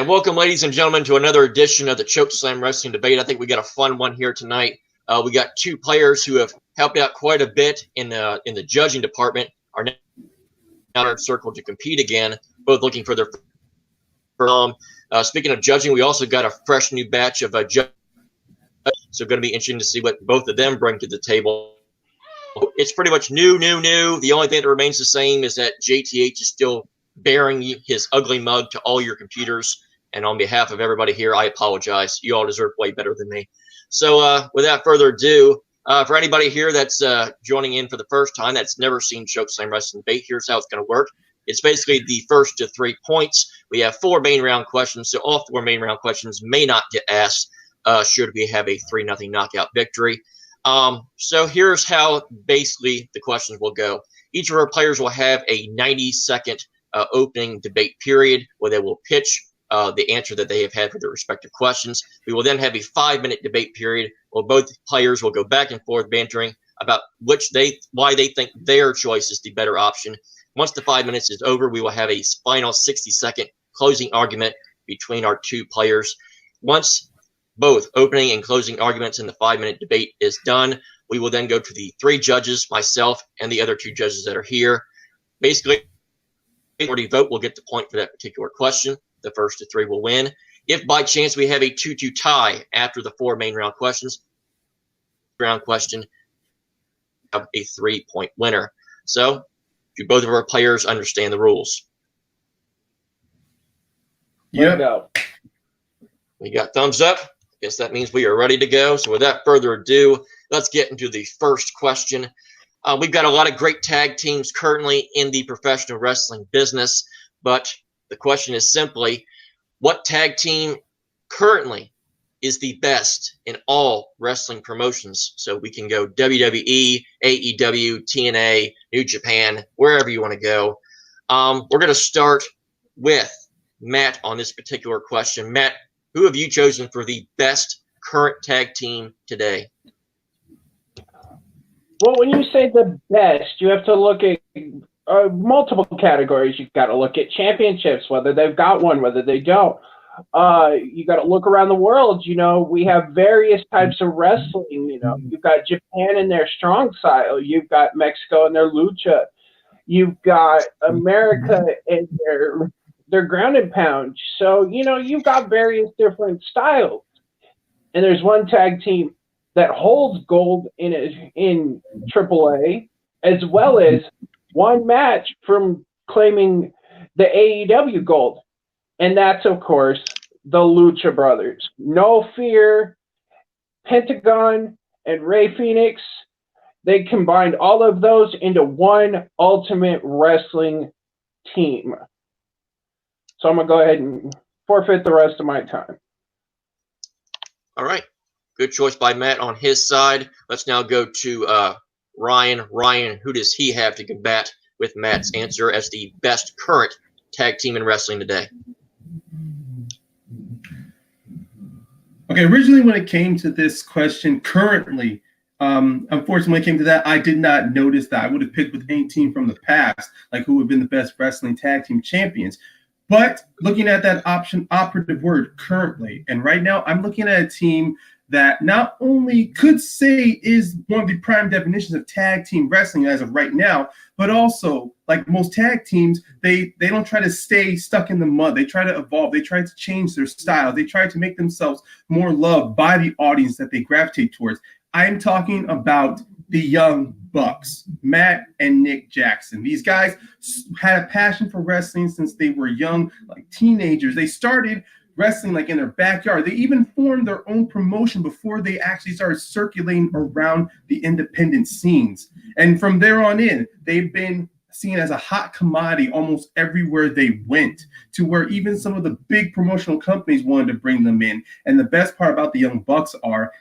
And welcome, ladies and gentlemen, to another edition of the Chokeslam Wrestling Debate. I think we got a fun one here tonight. We got two players who have helped out quite a bit in the judging department, are now in our circle to compete again, both looking for their first. Speaking of judging, we also got a fresh new batch of judges, so going to be interesting to see what both of them bring to the table. It's pretty much new. The only thing that remains the same is that JTH is still bearing his ugly mug to all your computers. And on behalf of everybody here, I apologize. You all deserve way better than me. So without further ado, for anybody here that's joining in for the first time, that's never seen Chokeslam Wrestling Debate, here's how it's going to work. It's basically the first to 3 points. We have 4 main round questions, so all 4 main round questions may not get asked should we have a 3-0 knockout victory. So here's how basically the questions will go. Each of our players will have a 90-second opening debate period where they will pitch the answer that they have had for their respective questions. We will then have a 5-minute debate period where both players will go back and forth bantering about why they think their choice is the better option. Once the 5 minutes is over, we will have a final 60-second closing argument between our two players. Once both opening and closing arguments in the 5-minute debate is done, we will then go to the 3 judges, myself and the other 2 judges that are here. Basically, majority vote will get the point for that particular question. The first to 3 will win. If by chance we have a 2-2 tie after the 4 main round questions, round question have a 3-point winner. So, do both of our players understand the rules? Yeah. We got thumbs up. Guess that means we are ready to go. So without further ado, let's get into the first question. We've got a lot of great tag teams currently in the professional wrestling business, but the question is simply, what tag team currently is the best in all wrestling promotions? So we can go WWE, AEW, TNA, New Japan, wherever you want to go. We're going to start with Matt on this particular question. Matt, who have you chosen for the best current tag team today? Well, when you say the best, you have to look at multiple categories. You've got to look at championships, whether they've got one, whether they don't. You got to look around the world. You know, we have various types of wrestling. You know, you've got Japan and their strong style. You've got Mexico and their lucha. You've got America and their ground and pound. So, you know, you've got various different styles. And there's one tag team that holds gold in AAA, as well as one match from claiming the AEW gold. And that's, of course, the Lucha Brothers. No Fear, Pentagon, and Rey Fenix, they combined all of those into one Ultimate Wrestling team. So I'm going to go ahead and forfeit the rest of my time. All right. Good choice by Matt on his side. Let's now go to Ryan. Ryan, who does he have to combat with Matt's answer as the best current tag team in wrestling today? Okay, originally when it came to this question, currently, unfortunately when it came to that, I did not notice that. I would have picked with any team from the past, like who would have been the best wrestling tag team champions. But looking at that operative word currently, and right now I'm looking at a team that not only could say is one of the prime definitions of tag team wrestling as of right now, but also, like most tag teams, they don't try to stay stuck in the mud. They try to evolve. They try to change their style. They try to make themselves more loved by the audience that they gravitate towards. I'm talking about the Young Bucks, Matt and Nick Jackson. These guys had a passion for wrestling since they were young, like teenagers. They started wrestling like in their backyard. They even formed their own promotion before they actually started circulating around the independent scenes. And from there on in, they've been seen as a hot commodity almost everywhere they went, to where even some of the big promotional companies wanted to bring them in. And the best part about the Young Bucks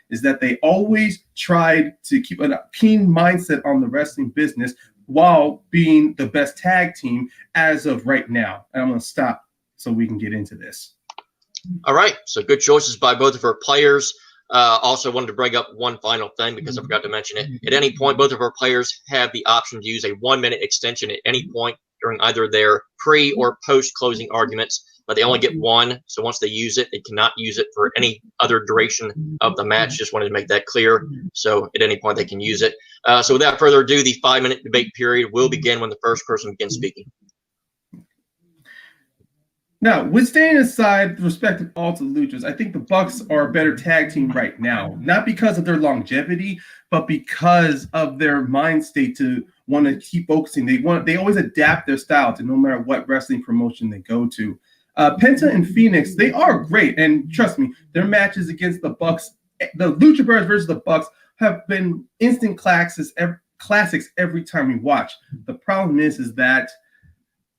is that they always tried to keep a keen mindset on the wrestling business while being the best tag team as of right now. And I'm going to stop so we can get into this. All right, so good choices by both of our players. Also wanted to bring up one final thing because I forgot to mention it. At any point, both of our players have the option to use a 1-minute extension at any point during either their pre or post closing arguments. but they only get one. So once they use it, they cannot use it for any other duration of the match. Just wanted to make that clear. So at any point they can use it. So without further ado, the 5-minute debate period will begin when the first person begins speaking. Now, with staying aside the respective Alta Luchas, I think the Bucks are a better tag team right now. Not because of their longevity, but because of their mind state to want to keep focusing. They always adapt their style to no matter what wrestling promotion they go to. Penta and Phoenix, they are great, and trust me, their matches against the Bucks, the Lucha Brothers versus the Bucks, have been instant classics every time we watch. The problem is that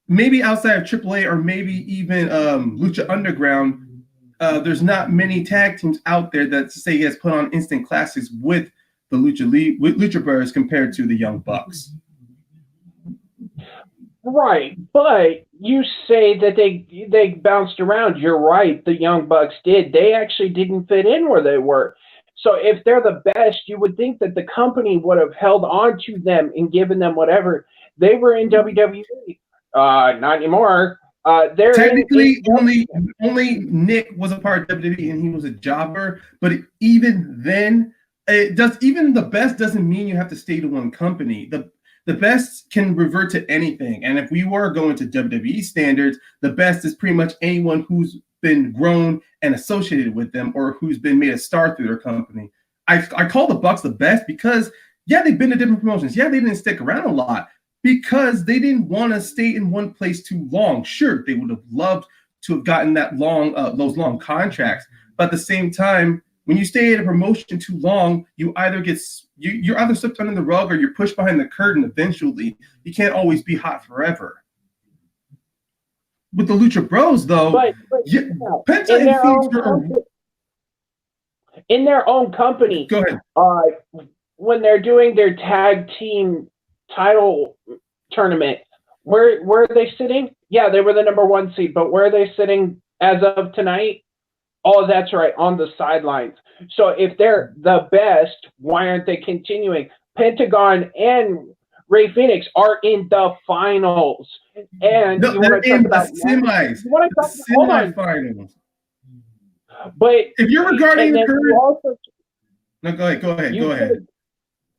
maybe outside of AAA or maybe even Lucha Underground, there's not many tag teams out there that say has put on instant classics with the Lucha Brothers compared to the Young Bucks. Right, but you say that they bounced around. You're right, the Young Bucks did. They actually didn't fit in where they were. So if they're the best, you would think that the company would have held on to them and given them whatever. They were in WWE. Not anymore. They're technically only Nick was a part of WWE and he was a jobber. But even then, even the best doesn't mean you have to stay to one company. The best can revert to anything. And if we were going to WWE standards, the best is pretty much anyone who's been grown and associated with them or who's been made a star through their company. I call the Bucks the best because, yeah, they've been to different promotions. Yeah, they didn't stick around a lot because they didn't want to stay in one place too long. Sure, they would have loved to have gotten those long contracts. But at the same time, when you stay at a promotion too long, you're either slipped under the rug or you're pushed behind the curtain eventually. You can't always be hot forever. With the Lucha Bros, though, Penta and Phoenix are in their own company. Go ahead. When they're doing their tag team title tournament, where are they sitting? Yeah, they were the number 1 seed, but where are they sitting as of tonight? Oh, that's right, on the sidelines. So if they're the best, why aren't they continuing? Pentagon and Ray Phoenix are in the finals. And no, they're in the semis. Semi-finals. But if you're regarding the current... No, go ahead.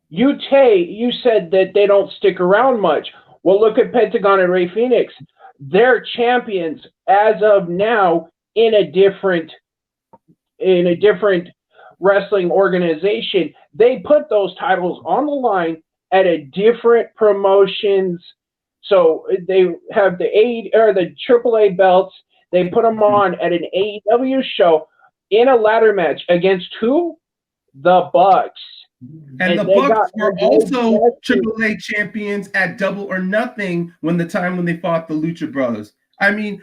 You said that they don't stick around much. Well, look at Pentagon and Ray Phoenix. They're champions as of now in a different wrestling organization. They put those titles on the line at a different promotions. So they have the AAA belts. They put them on at an AEW show in a ladder match against who? The Bucks. And the Bucks were also AAA champions at Double or Nothing when they fought the Lucha Brothers. I mean,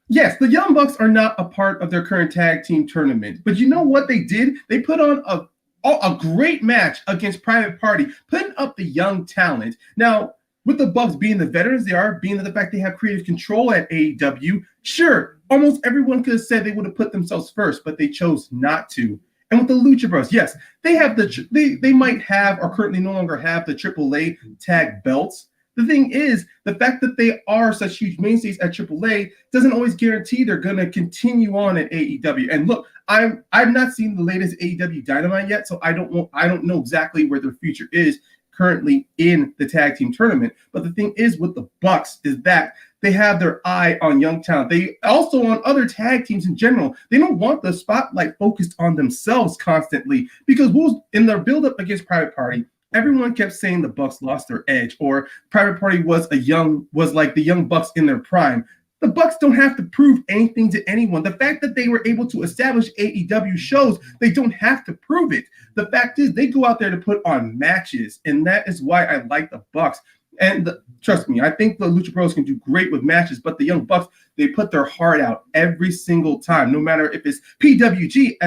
yes, the Young Bucks are not a part of their current tag team tournament, but you know what they did? They put on a great match against Private Party, putting up the young talent. Now, with the Bucks being the veterans they are, being the fact they have creative control at AEW, sure, almost everyone could have said they would have put themselves first, but they chose not to. And with the Lucha Bros, yes, they have they might have or currently no longer have the AAA tag belts. The thing is, the fact that they are such huge mainstays at AAA doesn't always guarantee they're going to continue on at AEW. And look, I've not seen the latest AEW Dynamite yet, so I don't know exactly where their future is currently in the tag team tournament. But the thing is with the Bucks is that they have their eye on young talent. They also on other tag teams in general. They don't want the spotlight focused on themselves constantly because in their build-up against Private Party, everyone kept saying the Bucks lost their edge or Private Party was like the Young Bucks in their prime. The Bucks don't have to prove anything to anyone. The fact that they were able to establish AEW shows they don't have to prove it. The fact is they go out there to put on matches, and that is why I like the Bucks. And trust me, I think the Lucha Bros can do great with matches, but the Young Bucks, they put their heart out every single time, no matter if it's PWG,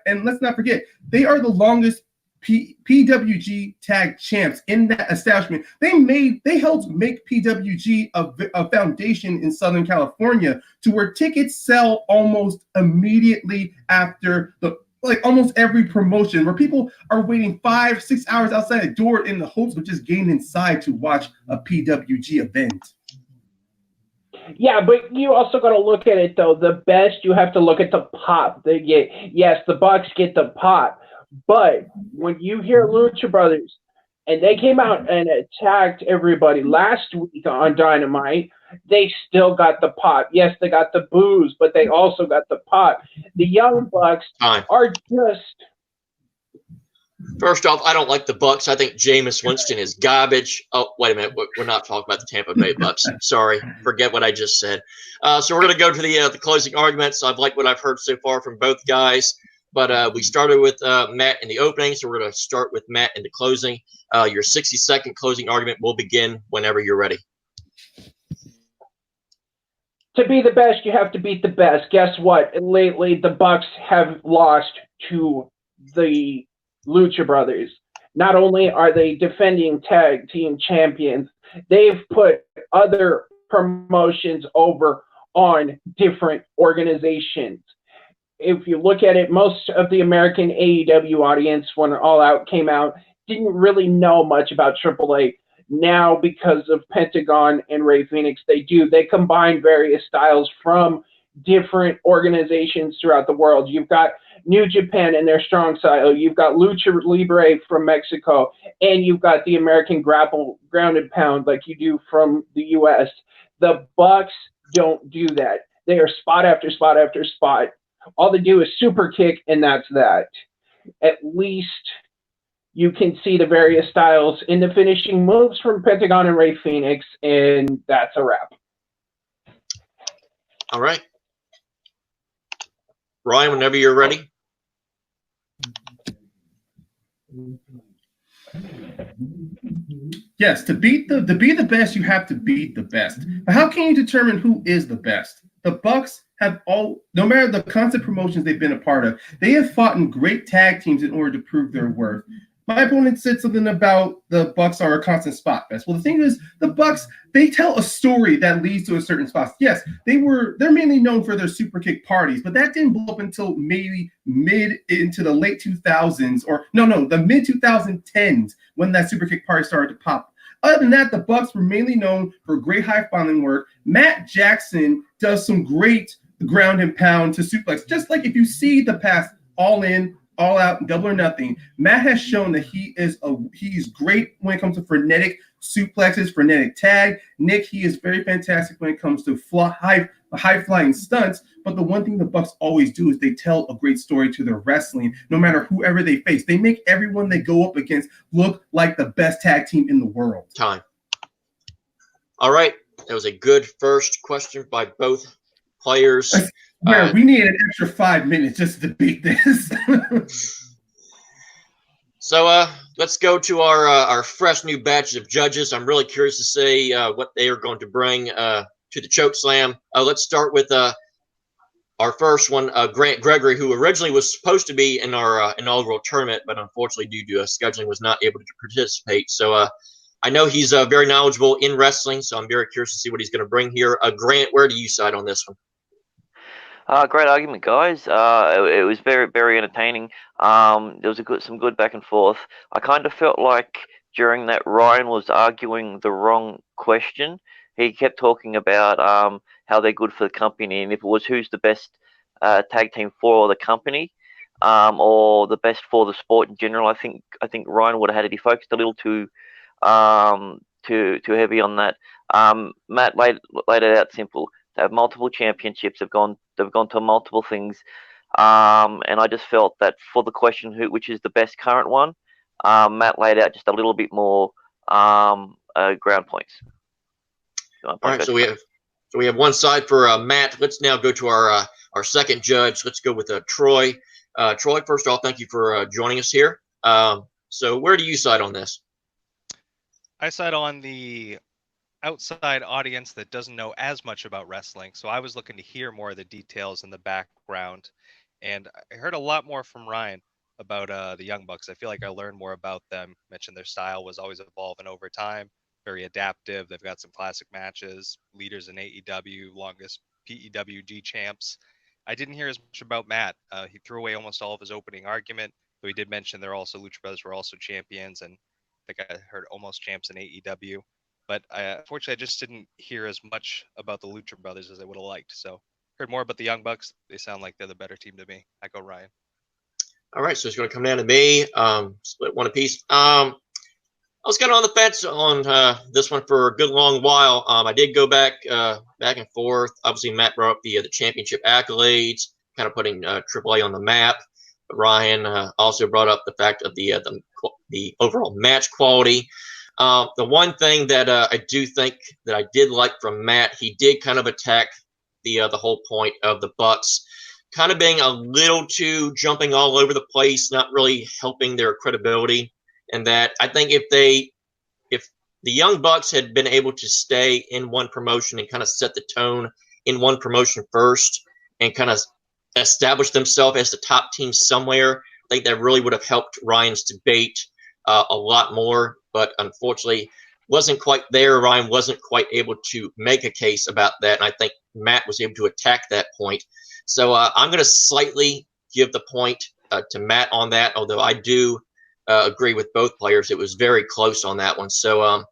and let's not forget, they are the longest PWG tag champs in that establishment. They helped make PWG a foundation in Southern California to where tickets sell almost immediately after almost every promotion, where people are waiting 5-6 hours outside the door in the hopes of just getting inside to watch a PWG event. Yeah, but you also got to look at it though. The best, you have to look at the pop they get. Yes, the Bucks get the pop, but when you hear Lucha Brothers and they came out and attacked everybody last week on Dynamite, they still got the pop. Yes, they got the boos, but they also got the pop. The Young Bucks are just. First off, I don't like the Bucks. I think Jameis Winston is garbage. Oh, wait a minute. We're not talking about the Tampa Bay Bucks. Sorry. Forget what I just said. So we're going to go to the closing arguments. I've liked what I've heard so far from both guys. But we started with Matt in the opening, so we're going to start with Matt in the closing. Your 60-second closing argument will begin whenever you're ready. To be the best, you have to beat the best. Guess what? Lately, the Bucks have lost to the Lucha Brothers. Not only are they defending tag team champions, they've put other promotions over on different organizations. If you look at it, most of the American AEW audience, when All Out came out, didn't really know much about AAA. Now, because of Pentagon and Ray Phoenix, they do. They combine various styles from different organizations throughout the world. You've got New Japan and their strong style. You've got Lucha Libre from Mexico, and you've got the American Grapple Ground and Pound like you do from the U.S. The Bucks don't do that. They are spot after spot after spot. All they do is super kick, and that's that. At least you can see the various styles in the finishing moves from Pentagon and Ray Phoenix, and that's a wrap. All right. Ryan, whenever you're ready. Yes, to be the best, you have to beat the best. But how can you determine who is the best? The Bucks have no matter the constant promotions they've been a part of, they have fought in great tag teams in order to prove their worth. My opponent said something about the Bucks are a constant spot best. Well, the thing is, the Bucks, they tell a story that leads to a certain spot. Yes, they're mainly known for their super kick parties, but that didn't blow up until maybe mid into the late 2000s, or the mid 2010s when that super kick party started to pop. Other than that, the Bucks were mainly known for great high flying work. Matt Jackson does some great ground and pound to suplex. Just like if you see the past All In, All Out, Double or Nothing, Matt has shown that he's great when it comes to frenetic suplexes, frenetic tag. Nick, he is very fantastic when it comes to high flying stunts. But the one thing the Bucks always do is they tell a great story to their wrestling, no matter whoever they face. They make everyone they go up against look like the best tag team in the world. Time. All right. That was a good first question by both players. We need an extra 5 minutes just to debate this. So let's go to our fresh new batch of judges. I'm really curious to see what they are going to bring to the Chokeslam. Let's start with our first one, Grant Gregory, who originally was supposed to be in our inaugural tournament, but unfortunately due to scheduling was not able to participate. So I know he's very knowledgeable in wrestling, so I'm very curious to see what he's going to bring here. Grant, where do you side on this one? Great argument, guys. It was very, very entertaining. There was some good back and forth. I kind of felt like during that Ryan was arguing the wrong question. He kept talking about how they're good for the company, and if it was who's the best tag team for the company, or the best for the sport in general, I think Ryan would have had it. He focused a little too heavy on that. Matt laid it out simple. They have multiple championships. They've gone to multiple things, and I just felt that for the question which is the best current one, Matt laid out just a little bit more ground points. All right, so we have one side for Matt. Let's now go to our second judge. Let's go with Troy. Troy, first off, thank you for joining us here. So where do you side on this? I side on the outside audience that doesn't know as much about wrestling. So I was looking to hear more of the details in the background. And I heard a lot more from Ryan about the Young Bucks. I feel like I learned more about them. Mentioned their style was always evolving over time. Very adaptive. They've got some classic matches, leaders in AEW, longest PEWG champs. I didn't hear as much about Matt. He threw away almost all of his opening argument, though he did mention they're also Lucha Brothers were also champions, and I think I heard almost champs in AEW. But unfortunately, I just didn't hear as much about the Lucha Brothers as I would have liked. So heard more about the Young Bucks. They sound like they're the better team to me. I go Ryan. All right, so it's going to come down to me. Split one apiece. I was kind of on the fence on this one for a good long while. I did go back and forth. Obviously, Matt brought up the championship accolades, kind of putting AAA on the map. But Ryan also brought up the fact of the overall match quality. The one thing that I do think that I did like from Matt, he did kind of attack the whole point of the Bucks kind of being a little too jumping all over the place, not really helping their credibility. And that I think if the Young Bucks had been able to stay in one promotion and kind of set the tone in one promotion first and kind of establish themselves as the top team somewhere, I think that really would have helped Ryan's debate a lot more. But unfortunately, wasn't quite there. Ryan wasn't quite able to make a case about that. And I think Matt was able to attack that point. So I'm going to slightly give the point to Matt on that, although I do agree with both players. It was very close on that one. So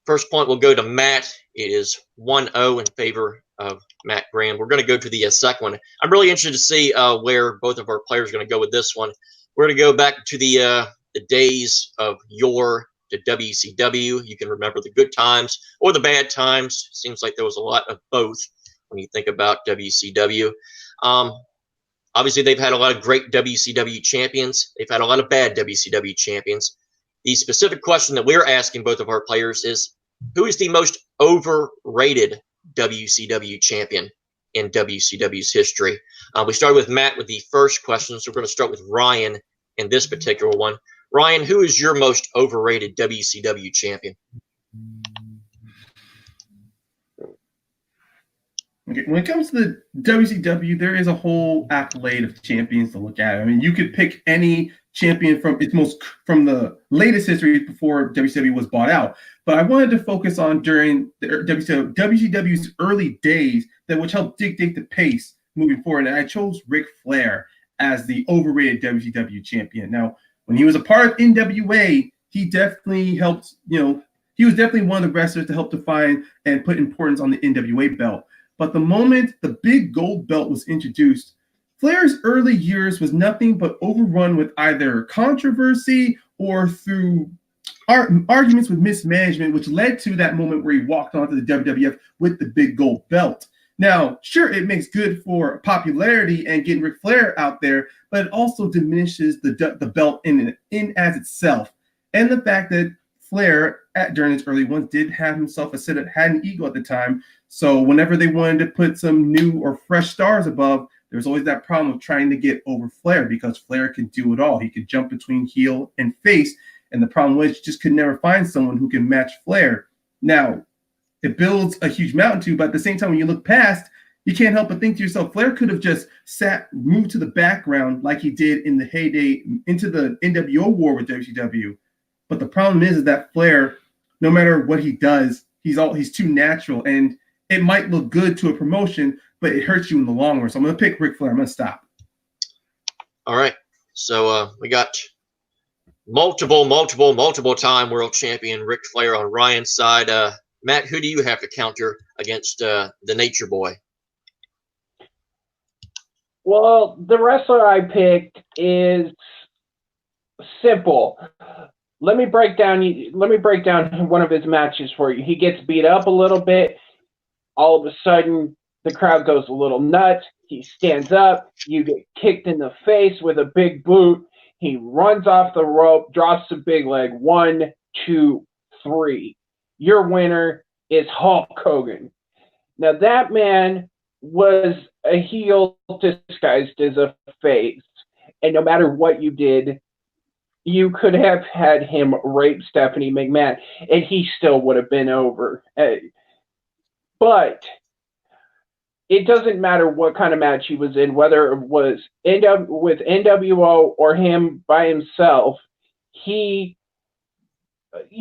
first point will go to Matt. It is 1-0 in favor of Matt Graham. We're going to go to the second one. I'm really interested to see where both of our players are going to go with this one. We're going to go back to the days of yore to WCW. You can remember the good times or the bad times. Seems like there was a lot of both when you think about WCW. Obviously, they've had a lot of great WCW champions. They've had a lot of bad WCW champions. The specific question that we're asking both of our players is, who is the most overrated WCW champion in WCW's history? We started with Matt with the first question, so we're going to start with Ryan in this particular one. Ryan, who is your most overrated WCW champion? Okay, when it comes to the WCW, there is a whole accolade of champions to look at. I mean, you could pick any champion from the latest history before WCW was bought out. But I wanted to focus on during the WCW's early days which helped dictate the pace moving forward. And I chose Ric Flair as the overrated WCW champion. Now, when he was a part of NWA, he definitely helped, he was definitely one of the wrestlers to help define and put importance on the NWA belt. But the moment the big gold belt was introduced, Flair's early years was nothing but overrun with either controversy or through arguments with mismanagement, which led to that moment where he walked onto the WWF with the big gold belt. Now, sure, it makes good for popularity and getting Ric Flair out there, but it also diminishes the belt in as itself. And the fact that Flair, during his early ones, did have himself had an ego at the time. So whenever they wanted to put some new or fresh stars above, there was always that problem of trying to get over Flair, because Flair can do it all. He could jump between heel and face. And the problem was, you just could never find someone who can match Flair. Now, it builds a huge mountain too, but at the same time, when you look past, you can't help but think to yourself, Flair could have just moved to the background like he did in the heyday into the NWO war with WCW. But the problem is that Flair, no matter what he does, he's too natural, and it might look good to a promotion, but it hurts you in the long run. So I'm going to pick Ric Flair. I'm going to stop. All right. So we got multiple time world champion Ric Flair on Ryan's side. Matt, who do you have to counter against the Nature Boy? Well, the wrestler I picked is simple. Let me break down one of his matches for you. He gets beat up a little bit. All of a sudden, the crowd goes a little nuts. He stands up. You get kicked in the face with a big boot. He runs off the rope, drops the big leg. 1, 2, 3. Your winner is Hulk Hogan. Now, that man was a heel disguised as a face. And no matter what you did, you could have had him rape Stephanie McMahon, and he still would have been over. But it doesn't matter what kind of match he was in, whether it was with NWO or him by himself. You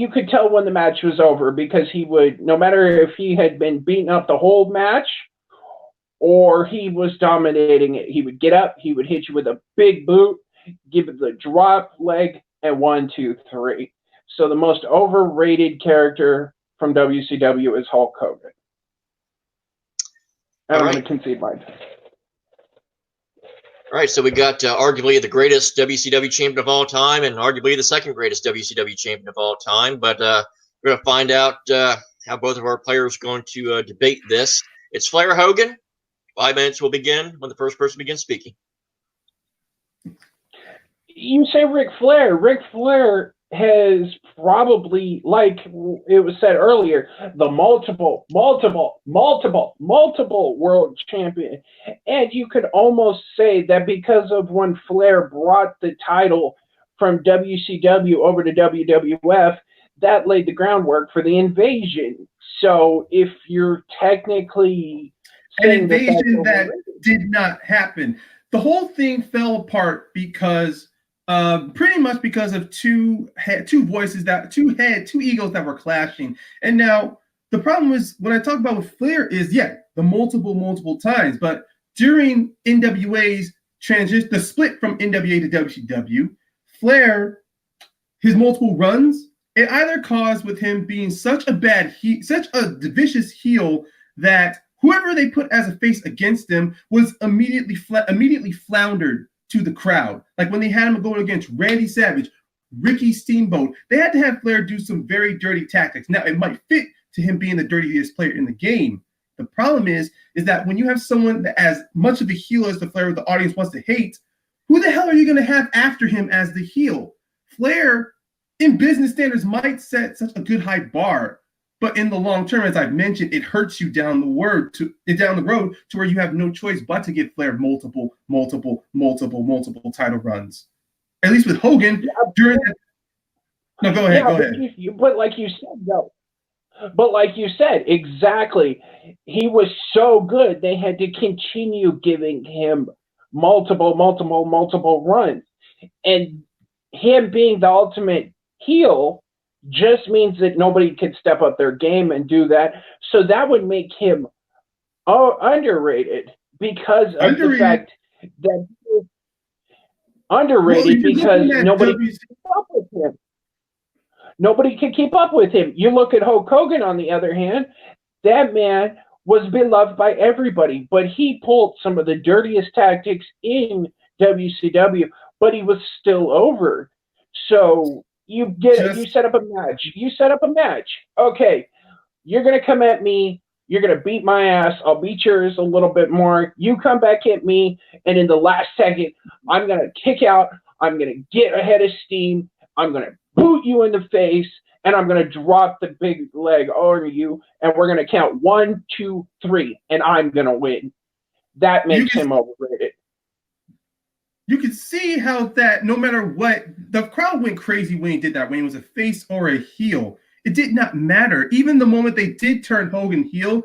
could tell when the match was over, because he would, no matter if he had been beaten up the whole match or he was dominating it, he would get up, he would hit you with a big boot, give it the drop leg, and 1, 2, 3. So the most overrated character from WCW is Hulk Hogan. And I'm going to concede mine. All right, so we got arguably the greatest WCW champion of all time and arguably the second greatest WCW champion of all time. But we're going to find out how both of our players are going to debate this. It's Flair Hogan. 5 minutes will begin when the first person begins speaking. You say Ric Flair. Ric Flair has probably, like it was said earlier, the multiple world champion. And you could almost say that because of when Flair brought the title from WCW over to WWF, that laid the groundwork for the invasion. So if you're technically an invasion that did not happen, the whole thing fell apart because pretty much because of two egos that were clashing. And now the problem was, when I talk about with Flair is, the multiple times, but during NWA's transition, the split from NWA to WCW, Flair, his multiple runs, it either caused with him being such a vicious heel that whoever they put as a face against him was immediately floundered to the crowd. Like when they had him going against Randy Savage, Ricky Steamboat, they had to have Flair do some very dirty tactics. Now, it might fit to him being the dirtiest player in the game. The problem is that when you have someone that as much of a heel as the Flair the audience wants to hate, who the hell are you going to have after him as the heel? Flair, in business standards, might set such a good high bar, but in the long term, as I've mentioned, it hurts you down the road to where you have no choice but to give Flair multiple title runs. At least with Hogan, during that. No, go ahead. But like you said, But like you said, exactly. He was so good, they had to continue giving him multiple runs. And him being the ultimate heel just means that nobody could step up their game and do that. So that would make him underrated because of the fact that because nobody could keep up with him. Nobody could keep up with him. You look at Hulk Hogan, on the other hand, that man was beloved by everybody, but he pulled some of the dirtiest tactics in WCW, but he was still over. So you set up a match. Okay, you're going to come at me. You're going to beat my ass. I'll beat yours a little bit more. You come back at me, and in the last second, I'm going to kick out. I'm going to get ahead of steam. I'm going to boot you in the face, and I'm going to drop the big leg over you, and we're going to count 1, 2, 3, and I'm going to win. That makes him overrated. You can see how that, no matter what, the crowd went crazy when he did that, when he was a face or a heel. It did not matter. Even the moment they did turn Hogan heel,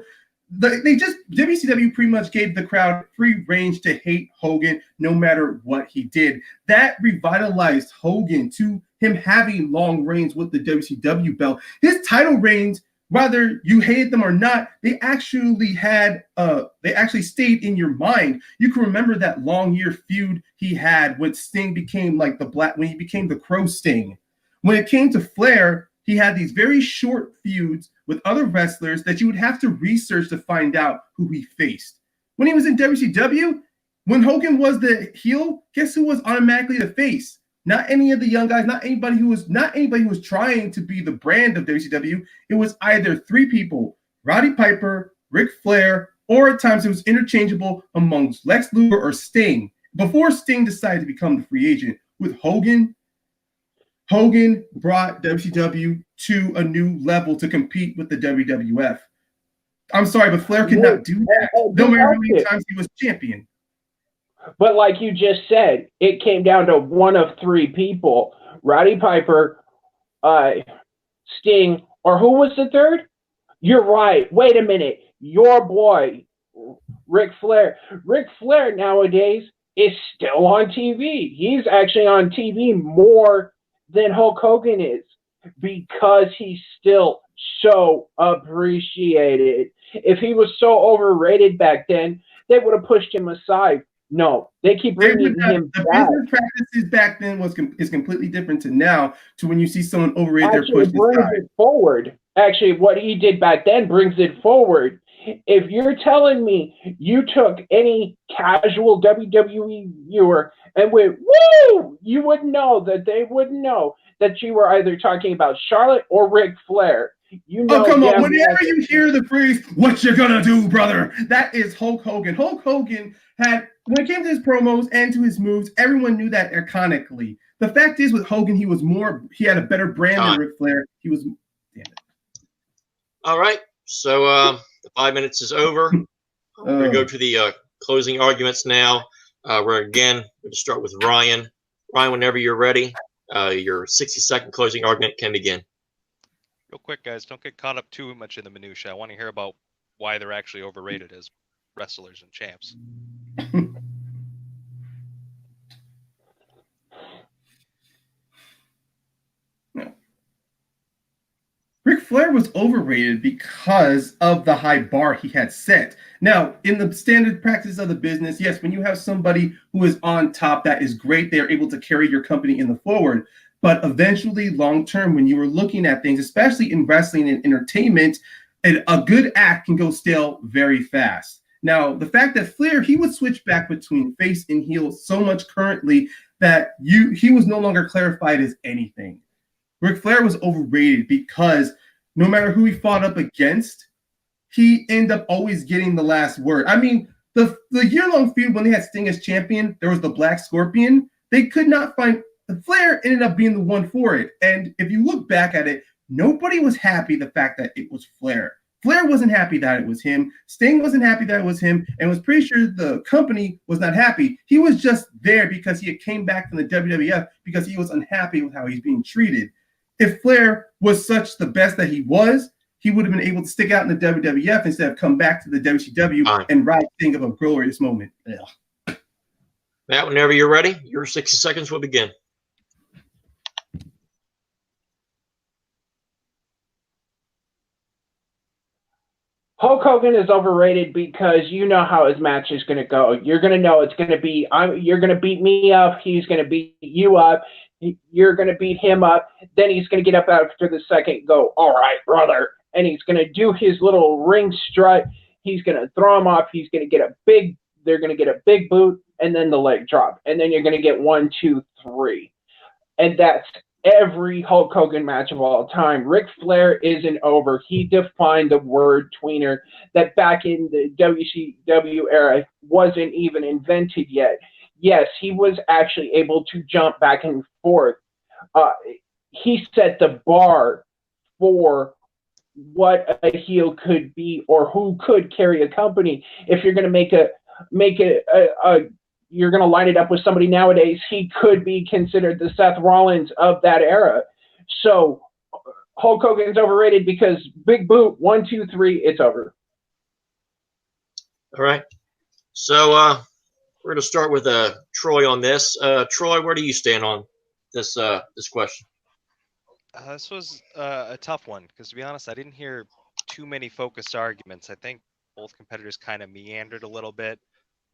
WCW pretty much gave the crowd free range to hate Hogan no matter what he did. That revitalized Hogan to him having long reigns with the WCW belt. His title reigns, whether you hated them or not, they actually stayed in your mind. You can remember that long year feud he had when Sting became when he became the Crow Sting. When it came to Flair, he had these very short feuds with other wrestlers that you would have to research to find out who he faced. When he was in WCW, when Hogan was the heel, guess who was automatically the face? Not any of the young guys, not anybody who was trying to be the brand of WCW. It was either three people: Roddy Piper, Ric Flair, or at times it was interchangeable amongst Lex Luger or Sting. Before Sting decided to become the free agent, with Hogan brought WCW to a new level to compete with the WWF. I'm sorry, but Flair could not do that, no matter how many times he was champion. But like you just said, it came down to one of three people: Roddy Piper, Sting, or who was the third? You're right. Wait a minute. Your boy, Ric Flair. Ric Flair nowadays is still on TV. He's actually on TV more than Hulk Hogan is because he's still so appreciated. If he was so overrated back then, they would have pushed him aside. No, they keep bringing him back. The business practices back then is completely different to now. To when you see someone overrated, they're pushed aside. It forward. actually what he did back then brings it forward. If you're telling me you took any casual WWE viewer and went, woo, you wouldn't know that they wouldn't know that you were either talking about Charlotte or Ric Flair. You know, oh, come on. Whenever you hear the phrase, what you gonna do, brother? That is Hulk Hogan. Hulk Hogan had, when it came to his promos and to his moves, everyone knew that iconically. The fact is, with Hogan, he had a better brand than Ric Flair. Damn it. All right. So the 5 minutes is over. We're going to go to the closing arguments now. We're going to start with Ryan. Ryan, whenever you're ready, your 60-second closing argument can begin. Real quick, guys, don't get caught up too much in the minutia. I want to hear about why they're actually overrated as wrestlers and champs. No. Ric Flair was overrated because of the high bar he had set. Now, in the standard practice of the business, yes, when you have somebody who is on top, that is great. They are able to carry your company in the forward. But eventually, long term, when you were looking at things, especially in wrestling and entertainment, a good act can go stale very fast. Now, the fact that Flair, he would switch back between face and heel so much currently that he was no longer clarified as anything. Ric Flair was overrated because no matter who he fought up against, he ended up always getting the last word. I mean, the year-long feud when they had Sting as champion, there was the Black Scorpion. They could not find – Flair ended up being the one for it. And if you look back at it, nobody was happy the fact that it was Flair. Flair wasn't happy that it was him. Sting wasn't happy that it was him, and was pretty sure the company was not happy. He was just there because he had came back from the WWF because he was unhappy with how he's being treated. If Flair was such the best that he was, he would have been able to stick out in the WWF instead of come back to the WCW and ride Sting of a glorious moment. Ugh. Matt, whenever you're ready, your 60 seconds will begin. Hulk Hogan is overrated because you know how his match is going to go. You're going to know it's going to be, you're going to beat me up, he's going to beat you up, you're going to beat him up, then he's going to get up after the second and go, all right, brother, and he's going to do his little ring strut, he's going to throw him off, he's going to get they're going to get a big boot, and then the leg drop, and then you're going to get 1, 2, 3. And that's every Hulk Hogan match of all time. Ric Flair isn't over. He defined the word tweener that back in the WCW era wasn't even invented yet. Yes, he was actually able to jump back and forth. He set the bar for what a heel could be or who could carry a company. If you're going to you're going to line it up with somebody nowadays, he could be considered the Seth Rollins of that era. So Hulk Hogan's overrated because big boot, 1, 2, 3, it's over. All right. So we're going to start with Troy on this. Troy, where do you stand on this question? This was a tough one because, to be honest, I didn't hear too many focused arguments. I think both competitors kind of meandered a little bit.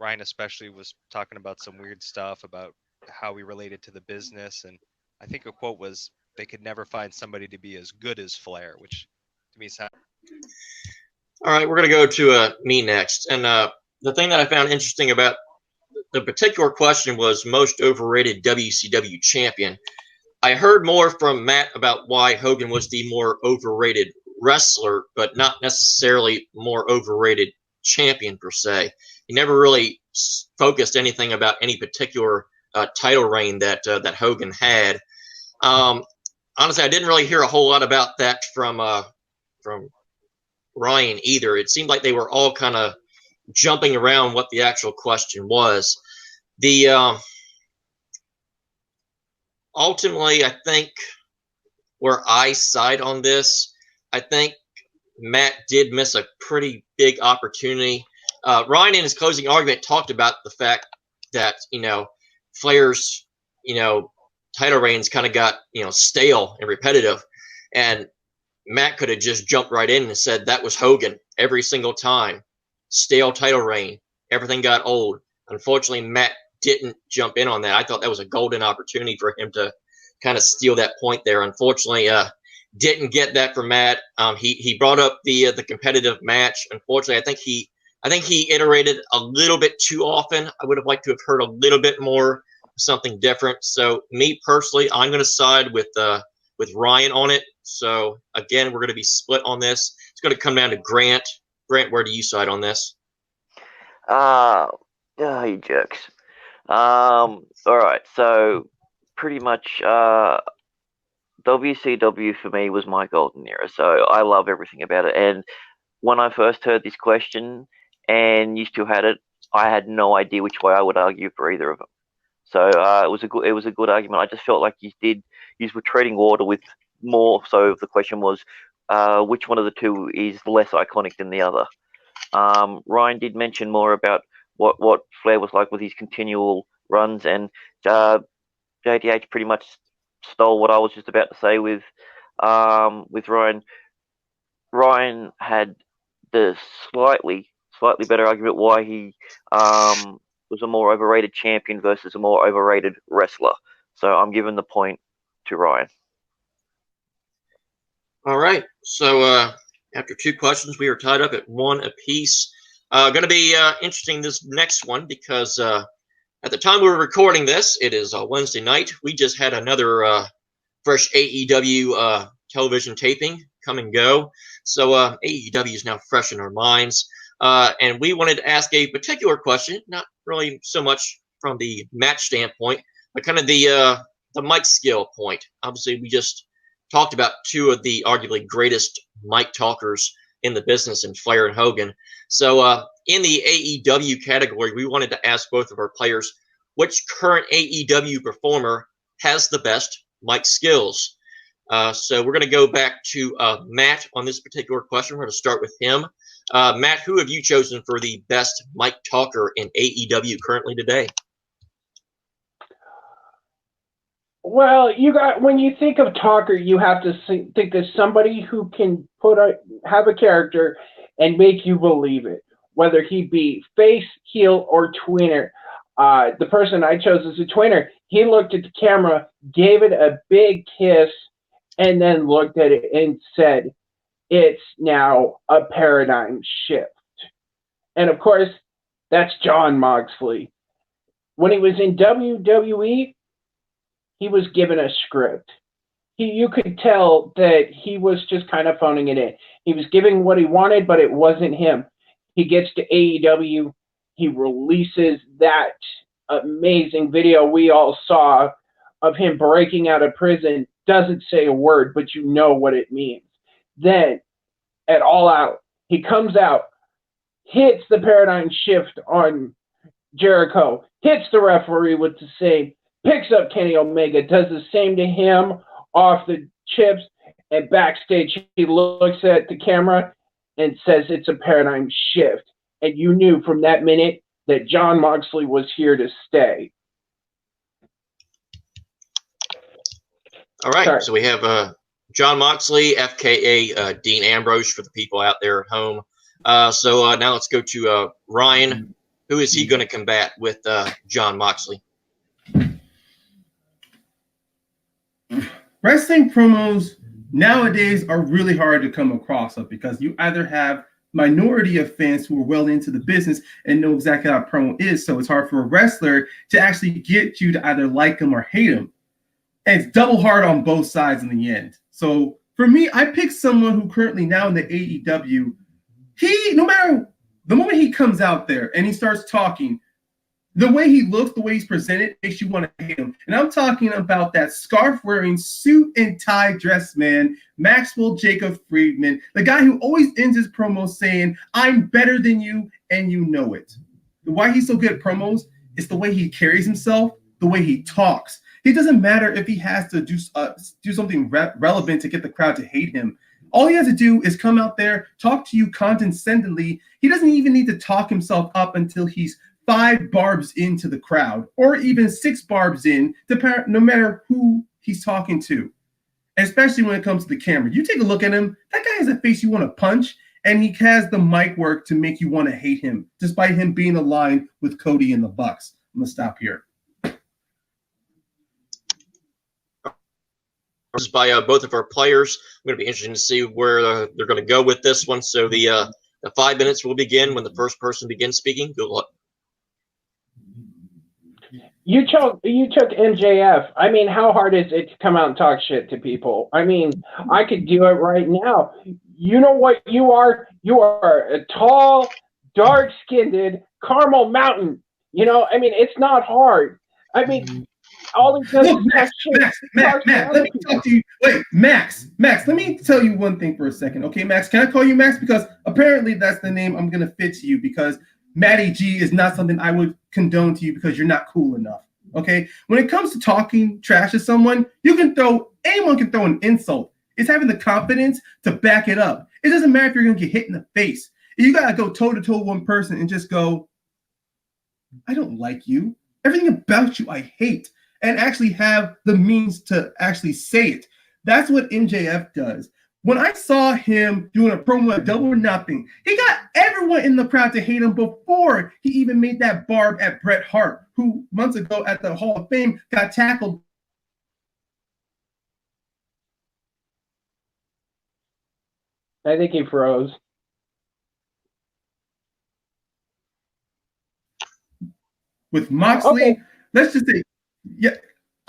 Ryan especially was talking about some weird stuff about how we related to the business. And I think a quote was, they could never find somebody to be as good as Flair, which to me sounds... All right, we're going to go to me next. And the thing that I found interesting about the particular question was most overrated WCW champion. I heard more from Matt about why Hogan was the more overrated wrestler, but not necessarily more overrated champion per se. He never really focused anything about any particular title reign that Hogan had. Honestly, I didn't really hear a whole lot about that from Ryan either. It seemed like they were all kind of jumping around what the actual question was. Ultimately, I think where I side on this, I think Matt did miss a pretty big opportunity. Ryan in his closing argument talked about the fact that, Flair's, title reigns kind of got, stale and repetitive. And Matt could have just jumped right in and said that was Hogan every single time. Stale title reign. Everything got old. Unfortunately, Matt didn't jump in on that. I thought that was a golden opportunity for him to kind of steal that point there. Unfortunately, didn't get that from Matt. He brought up the competitive match. Unfortunately, I think he iterated a little bit too often. I would have liked to have heard a little bit more, something different. So me personally, I'm going to side with Ryan on it. So again, we're going to be split on this. It's going to come down to Grant. Grant, where do you side on this? You jerks. All right, so pretty much WCW for me was my golden era, so I love everything about it. And when I first heard this question and you still had it, I had no idea which way I would argue for either of them. So it was a good argument. I just felt like you were treading water with more. So the question was, which one of the two is less iconic than the other? Ryan did mention more about what Flair was like with his continual runs, and JDH pretty much stole what I was just about to say with Ryan. Ryan had the slightly better argument why he was a more overrated champion versus a more overrated wrestler. So I'm giving the point to Ryan. All right. So after two questions, we are tied up at one apiece. Going to be interesting this next one because at the time we were recording this, it is Wednesday night. We just had another fresh AEW television taping come and go. So AEW is now fresh in our minds. And we wanted to ask a particular question, not really so much from the match standpoint, but kind of the mic skill point. Obviously, we just talked about two of the arguably greatest mic talkers in the business in Flair and Hogan. So in the AEW category, we wanted to ask both of our players which current AEW performer has the best mic skills. So we're going to go back to Matt on this particular question. We're going to start with him. Matt, who have you chosen for the best mic talker in AEW currently today? Well, when you think of talker, you have to think of somebody who can have a character and make you believe it, whether he be face, heel, or tweener. The person I chose as a tweener, he looked at the camera, gave it a big kiss, and then looked at it and said, "It's now a paradigm shift." And of course, that's Jon Moxley. When he was in WWE, he was given a script. You could tell that he was just kind of phoning it in. He was giving what he wanted, but it wasn't him. He gets to AEW, he releases that amazing video we all saw of him breaking out of prison, doesn't say a word, but you know what it means. Then, at All Out, he comes out, hits the paradigm shift on Jericho, hits the referee with the same, picks up Kenny Omega, does the same to him off the chips, and backstage he looks at the camera and says it's a paradigm shift. And you knew from that minute that Jon Moxley was here to stay. All right, Sorry. So we have Jon Moxley, FKA Dean Ambrose for the people out there at home. So now let's go to Ryan. Who is he going to combat with Jon Moxley? Wrestling promos nowadays are really hard to come across because you either have minority of fans who are well into the business and know exactly how a promo is, so it's hard for a wrestler to actually get you to either like him or hate him. And it's double hard on both sides in the end. So for me, I picked someone who currently now in the AEW, no matter the moment he comes out there and he starts talking, the way he looks, the way he's presented, makes you want to hate him. And I'm talking about that scarf-wearing, suit and tie dress man, Maxwell Jacob Friedman, the guy who always ends his promos saying, "I'm better than you, and you know it." Why he's so good at promos is the way he carries himself, the way he talks. It doesn't matter if he has to do something relevant to get the crowd to hate him. All he has to do is come out there, talk to you condescendingly. He doesn't even need to talk himself up until he's 5 barbs into the crowd, or even 6 barbs in, no matter who he's talking to. Especially when it comes to the camera. You take a look at him, that guy has a face you want to punch, and he has the mic work to make you want to hate him, despite him being aligned with Cody and the Bucks. I'm going to stop here. by both of our players. I'm going to be interested to see where they're going to go with this one. So the 5 minutes will begin when the first person begins speaking. Good luck. You took MJF. I mean, how hard is it to come out and talk shit to people? I mean, I could do it right now. You know what you are? You are a tall, dark-skinned caramel mountain. You know, I mean, it's not hard. I mean, all he does is talk shit. Max, let me talk to you. Wait, Max, let me tell you one thing for a second. Okay, Max, can I call you Max? Because apparently that's the name I'm going to fit to you, because Matty G is not something I would condone to you because you're not cool enough. Okay? When it comes to talking trash to someone, anyone can throw an insult. It's having the confidence to back it up. It doesn't matter if you're going to get hit in the face. You got to go toe-to-toe with one person and just go, I don't like you. Everything about you I hate. And actually have the means to actually say it. That's what MJF does. When I saw him doing a promo at Double or Nothing, he got everyone in the crowd to hate him before he even made that barb at Bret Hart, who months ago at the Hall of Fame got tackled. I think he froze. With Moxley, okay. Let's just say, yeah,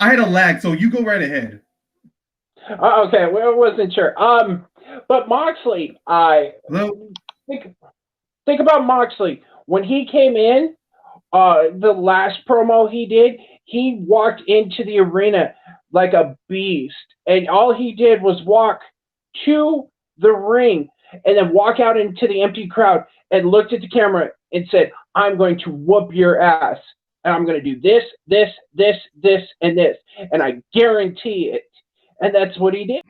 I had a lag, so you go right ahead. Okay, well, I wasn't sure. But Moxley, think about Moxley. When he came in, the last promo he did, he walked into the arena like a beast, and all he did was walk to the ring and then walk out into the empty crowd and looked at the camera and said, "I'm going to whoop your ass, and I'm going to do this, this, this, this, and this, and I guarantee it." And that's what he did.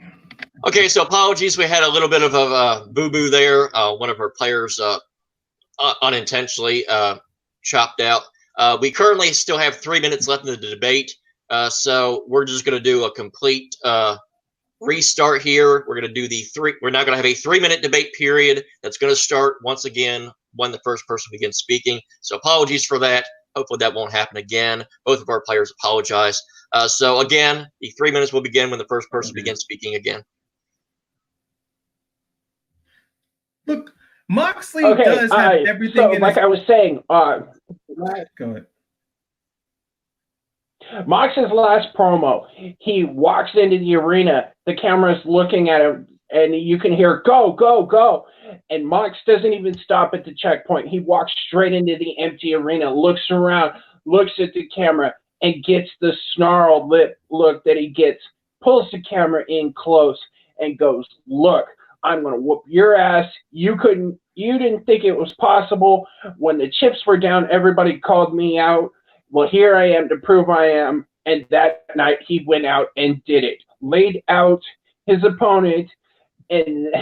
Okay, so apologies. We had a little bit of a boo-boo there. One of our players unintentionally chopped out. We currently still have 3 minutes left in the debate, so we're just going to do a complete restart here. We're going to do we're now going to have a 3-minute debate period that's going to start once again when the first person begins speaking. So apologies for that. Hopefully that won't happen again. Both of our players apologize. So again, the 3 minutes will begin when the first person begins speaking again. Look, Moxley does have everything. So, like I was saying, go ahead. Mox's last promo, he walks into the arena, the camera's looking at him, and you can hear, "Go, go, go." And Mox doesn't even stop at the checkpoint. He walks straight into the empty arena, looks around, looks at the camera, and gets the snarled lip look that he gets, pulls the camera in close, and goes, "Look, I'm going to whoop your ass. You didn't think it was possible. When the chips were down, everybody called me out. Well, here I am to prove I am." And that night he went out and did it. Laid out his opponent. And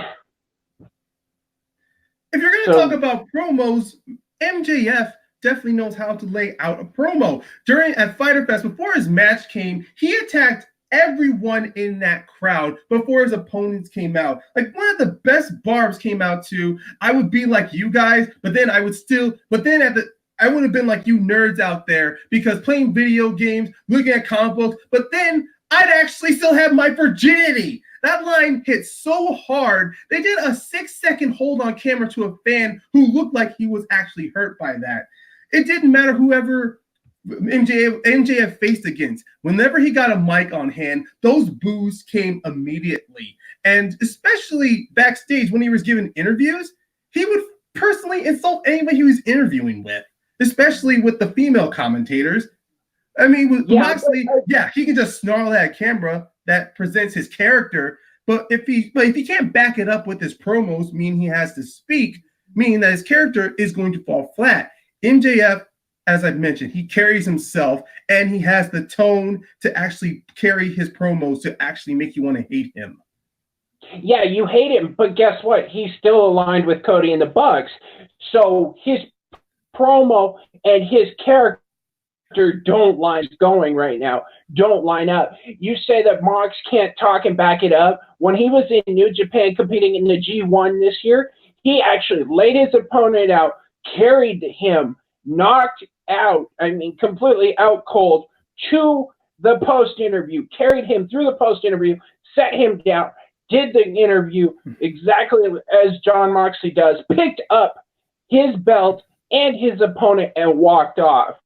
if you're going to talk about promos, MJF definitely knows how to lay out a promo. At Fyter Fest, before his match came, he attacked everyone in that crowd before his opponents came out. Like, one of the best barbs came out to, "I would be like you guys, but then I would I would have been like you nerds out there because playing video games, looking at comic books, but then I'd actually still have my virginity." That line hit so hard. They did a 6-second hold on camera to a fan who looked like he was actually hurt by that. It didn't matter whoever MJF faced against. Whenever he got a mic on hand, those boos came immediately. And especially backstage when he was giving interviews, he would personally insult anybody he was interviewing with, especially with the female commentators. I mean, with Moxley, he can just snarl at camera. That presents his character. But if he can't back it up with his promos, meaning he has to speak, meaning that his character is going to fall flat. MJF, as I've mentioned, he carries himself and he has the tone to actually carry his promos to actually make you want to hate him. Yeah, you hate him, but guess what? He's still aligned with Cody and the Bucks. So his promo and his character don't line up. You say that Mox can't talk and back it up. When he was in New Japan competing in the G1 this year, he actually laid his opponent out, carried him, knocked out, completely out cold to the post-interview, carried him through the post-interview, set him down, did the interview exactly as Jon Moxley does, picked up his belt and his opponent and walked off.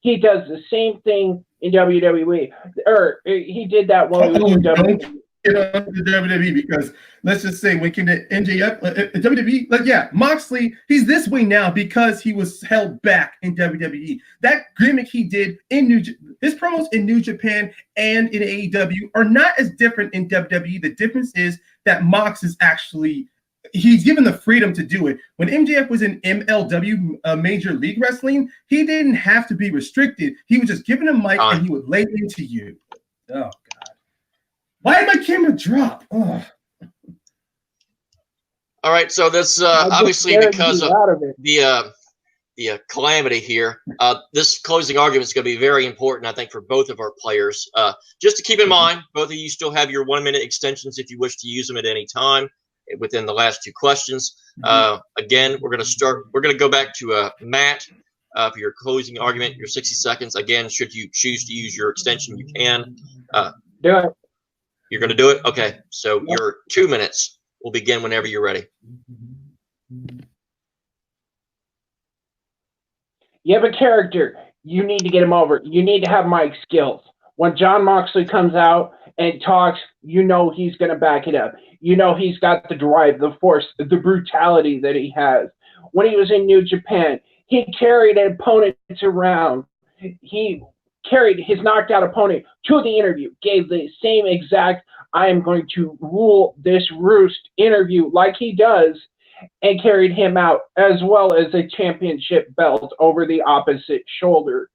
He does the same thing in WWE, or he did that when he was in WWE. Get on to WWE, because let's just say when it came to MJF, WWE, like, yeah, Moxley, he's this way now because he was held back in WWE. That gimmick he did in his promos in New Japan and in AEW are not as different in WWE. The difference is that Mox is actually, he's given the freedom to do it. When MJF was in MLW, Major League Wrestling, he didn't have to be restricted. He was just given a mic and he would lay into you. Oh, God. Why did my camera drop? Oh. All right, so this obviously because of the calamity here, this closing argument is going to be very important, I think, for both of our players. Just to keep in mind, both of you still have your 1-minute extensions if you wish to use them at any time within the last 2 questions. Again, we're going to go back to Matt for your closing argument, your 60 seconds. Again, should you choose to use your extension, you can. Do it. You're going to do it? Okay. So your 2 minutes will begin whenever you're ready. You have a character. You need to get him over. You need to have mic skills. When Jon Moxley comes out and talks, you know he's going to back it up. You know he's got the drive, the force, the brutality that he has. When he was in New Japan, he carried an opponent around. He carried his knocked out opponent to the interview, gave the same exact, I am going to rule this roost interview like he does, and carried him out, as well as a championship belt over the opposite shoulder.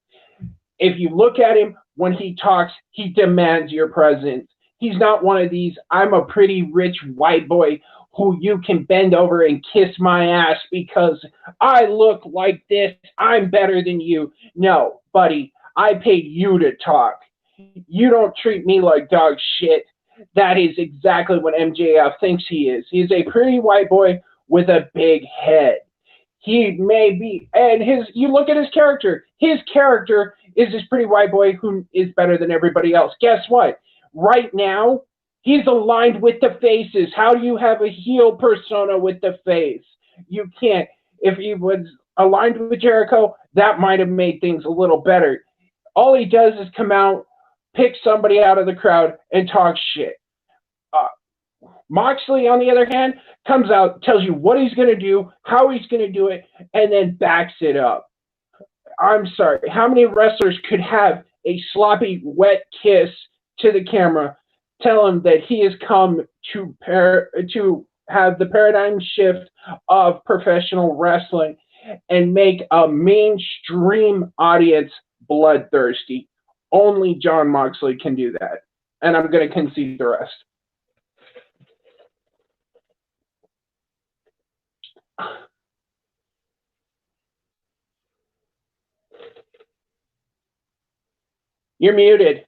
If you look at him, when he talks, he demands your presence. He's not one of these, I'm a pretty rich white boy who you can bend over and kiss my ass because I look like this, I'm better than you. No, buddy, I paid you to talk. You don't treat me like dog shit. That is exactly what MJF thinks he is. He's a pretty white boy with a big head. He may be, and you look at his character. His character is this pretty white boy who is better than everybody else. Guess what? Right now, he's aligned with the faces. How do you have a heel persona with the face? You can't. If he was aligned with Jericho, that might have made things a little better. All he does is come out, pick somebody out of the crowd, and talk shit. Moxley, on the other hand, comes out, tells you what he's going to do, how he's going to do it, and then backs it up. I'm sorry. How many wrestlers could have a sloppy, wet kiss to the camera, tell him that he has come to have the paradigm shift of professional wrestling and make a mainstream audience bloodthirsty? Only Jon Moxley can do that. And I'm going to concede the rest. You're muted.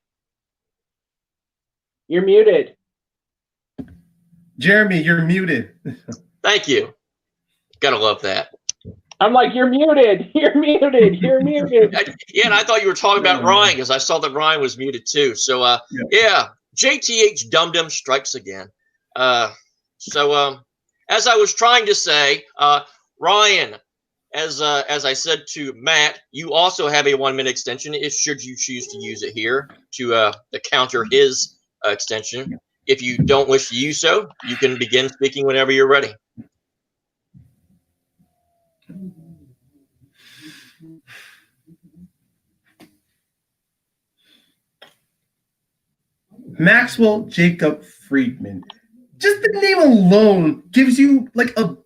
You're muted. Jeremy, you're muted. Thank you. Gotta love that. I'm like, you're muted. You're muted. You're muted. Yeah, and I thought you were talking about Ryan because I saw that Ryan was muted too. So, yeah, JTH Dum Dum strikes again. So, as I was trying to say, Ryan, as I said to Matt, you also have a 1-minute extension. If should you choose to use it here to counter his extension. If you don't wish to use so, you can begin speaking whenever you're ready. Maxwell Jacob Friedman. Just the name alone gives you like a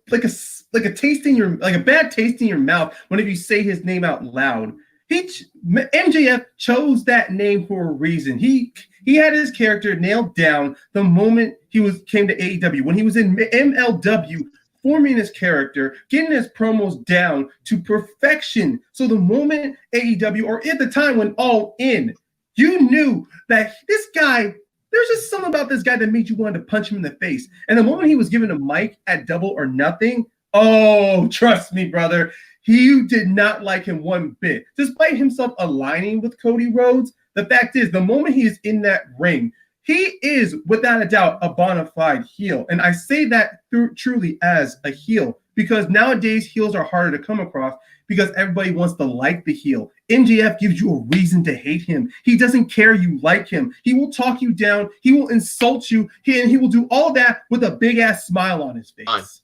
taste in your, like a bad taste in your mouth whenever you say his name out loud. MJF chose that name for a reason. He had his character nailed down the moment he came to AEW. When he was in MLW, forming his character, getting his promos down to perfection. So the moment AEW, or at the time when All In, you knew that this guy, there's just something about this guy that made you want to punch him in the face. And the moment he was given a mic at Double or Nothing, oh, trust me, brother, you did not like him one bit. Despite himself aligning with Cody Rhodes, the fact is, the moment he is in that ring, He is, without a doubt, a bona fide heel. And I say that truly as a heel because nowadays heels are harder to come across because everybody wants to like the heel. MJF gives you a reason to hate him. He doesn't care you like him. He will talk you down. He will insult you. He will do all that with a big-ass smile on his face.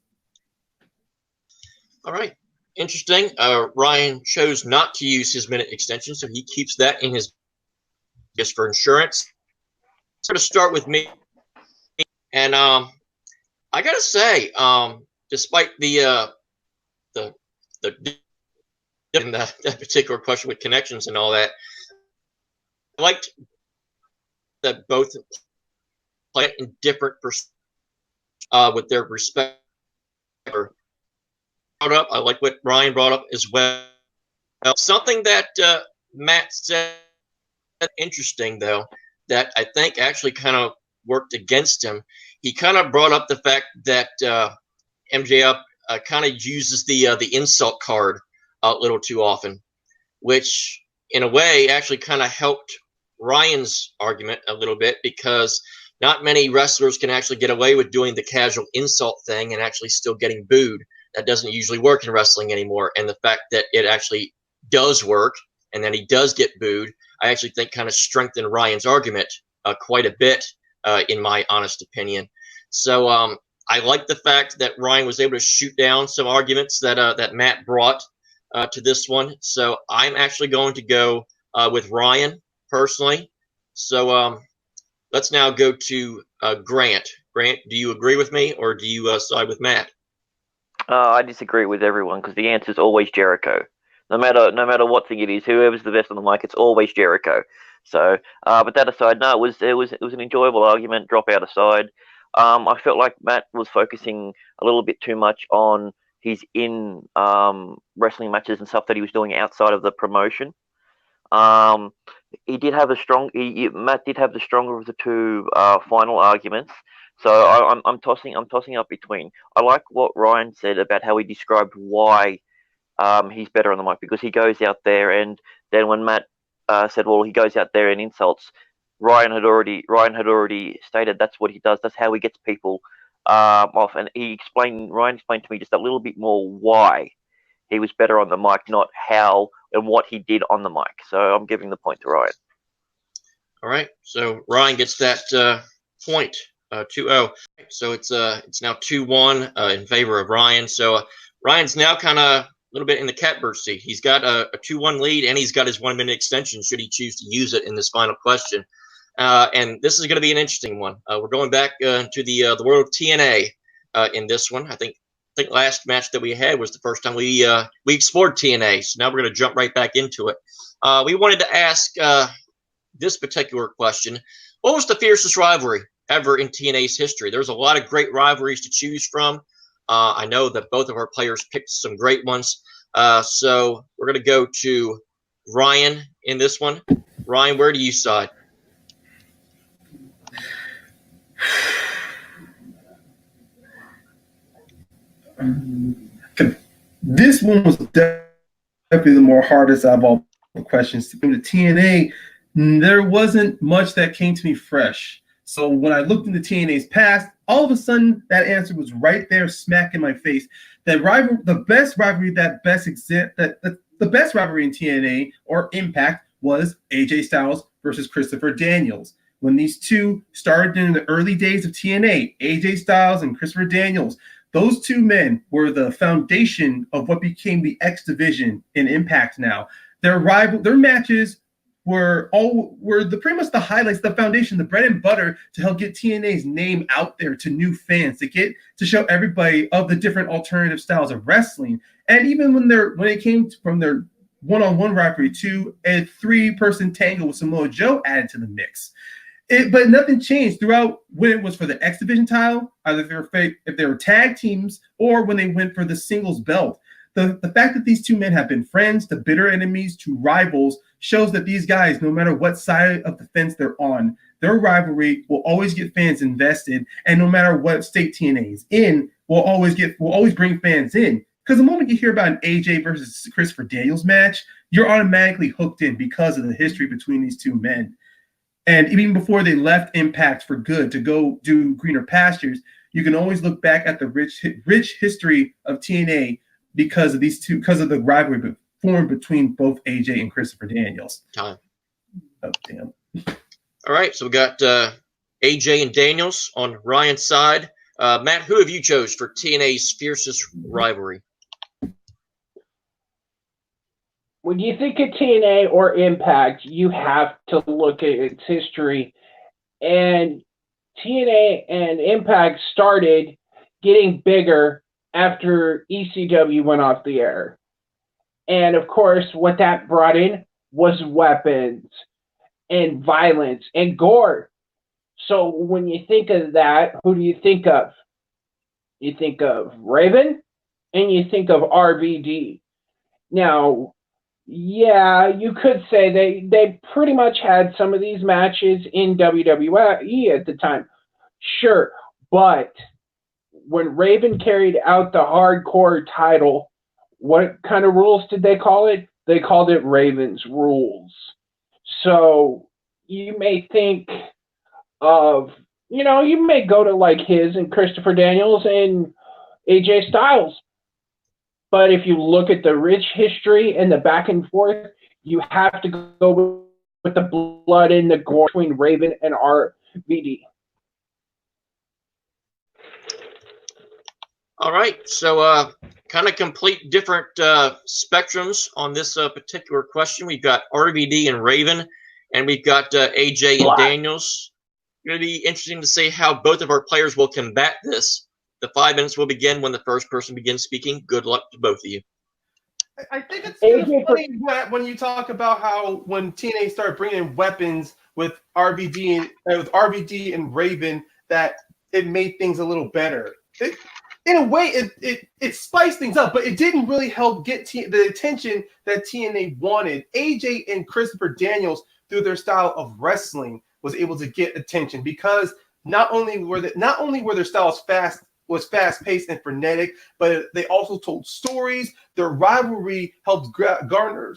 All right. Interesting. Ryan chose not to use his minute extension, so he keeps that in his just for insurance. So to start with me, and I gotta say, despite the in that particular question with connections and all that, I liked that both play in different with their respect. Brought up, I like what Ryan brought up as well. Something that Matt said interesting though, that I think actually kind of worked against him. He kind of brought up the fact that MJF kind of uses the insult card a little too often, which in a way actually kind of helped Ryan's argument a little bit because not many wrestlers can actually get away with doing the casual insult thing and actually still getting booed. That doesn't usually work in wrestling anymore. And the fact that it actually does work and then he does get booed, I actually think kind of strengthened Ryan's argument quite a bit, in my honest opinion. So I like the fact that Ryan was able to shoot down some arguments that Matt brought to this one. So I'm actually going to go with Ryan personally. So let's now go to Grant. Grant, do you agree with me or do you side with Matt? I disagree with everyone because the answer is always Jericho. No matter what thing it is, whoever's the best on the mic, it's always Jericho. So, but that aside, no, it was an enjoyable argument. Dropout aside, I felt like Matt was focusing a little bit too much on his wrestling matches and stuff that he was doing outside of the promotion. He did have Matt did have the stronger of the two final arguments. So I'm tossing up between. I like what Ryan said about how he described why he's better on the mic because he goes out there and then when Matt said, well, he goes out there and insults. Ryan had already stated that's what he does. That's how he gets people off. And Ryan explained to me just a little bit more why he was better on the mic, not how and what he did on the mic. So I'm giving the point to Ryan. All right. So Ryan gets that point, 2-0. So it's now 2-1 in favor of Ryan. So Ryan's now kind of a little bit in the catbird seat. He's got a 2-1 lead, and he's got his 1 minute extension should he choose to use it in this final question. And this is going to be an interesting one. We're going back to the world of TNA in this one. I think last match that we had was the first time we explored TNA. So now we're going to jump right back into it. We wanted to ask this particular question: what was the fiercest rivalry ever in TNA's history? There's a lot of great rivalries to choose from. I know that both of our players picked some great ones. So we're going to go to Ryan in this one. Ryan, where do you side? This one was definitely the more hardest out of all the questions. To go to TNA, there wasn't much that came to me fresh. So when I looked into TNA's past, all of a sudden that answer was right there, smack in my face. The best rivalry the best rivalry in TNA or Impact was AJ Styles versus Christopher Daniels. When these two started in the early days of TNA, AJ Styles and Christopher Daniels, those two men were the foundation of what became the X division in Impact now. Their matches were pretty much the highlights, the foundation, the bread and butter to help get TNA's name out there to new fans, to show everybody of the different alternative styles of wrestling. And even when it came from their one-on-one rivalry to a 3-person tangle with Samoa Joe added to the mix. But nothing changed throughout when it was for the X Division title, either if they were tag teams or when they went for the singles belt. The fact that these two men have been friends to bitter enemies to rivals shows that these guys, no matter what side of the fence they're on, their rivalry will always get fans invested, and no matter what state TNA is in, will always bring fans in. Because the moment you hear about an AJ versus Christopher Daniels match, you're automatically hooked in because of the history between these two men. And even before they left Impact for good to go do greener pastures, you can always look back at the rich history of TNA because of the rivalry formed between both AJ and Christopher Daniels. Time. Oh, damn. All right, so we got AJ and Daniels on Ryan's side. Matt, who have you chose for TNA's fiercest rivalry? When you think of TNA or Impact, you have to look at its history. And TNA and Impact started getting bigger after ECW went off the air. And of course, what that brought in was weapons and violence and gore. So when you think of that, who do you think of? You think of Raven and you think of RVD. Now, yeah, you could say they pretty much had some of these matches in WWE at the time. Sure, but when Raven carried out the hardcore title, what kind of rules did they call it? They called it Raven's Rules. So you may think of, you may go to like his and Christopher Daniels and AJ Styles. But if you look at the rich history and the back and forth, you have to go with the blood and the gore between Raven and RVD. All right, so kind of complete different spectrums on this particular question. We've got RVD and Raven, and we've got AJ and Daniels. It's going to be interesting to see how both of our players will combat this. The 5 minutes will begin when the first person begins speaking. Good luck to both of you. I think it's kind of funny when you talk about how when TNA started bringing in weapons with RVD and Raven, that it made things a little better. In a way, it spiced things up, but it didn't really help get the attention that TNA wanted. AJ and Christopher Daniels, through their style of wrestling, was able to get attention because not only were their styles fast-paced and frenetic, but they also told stories. Their rivalry helped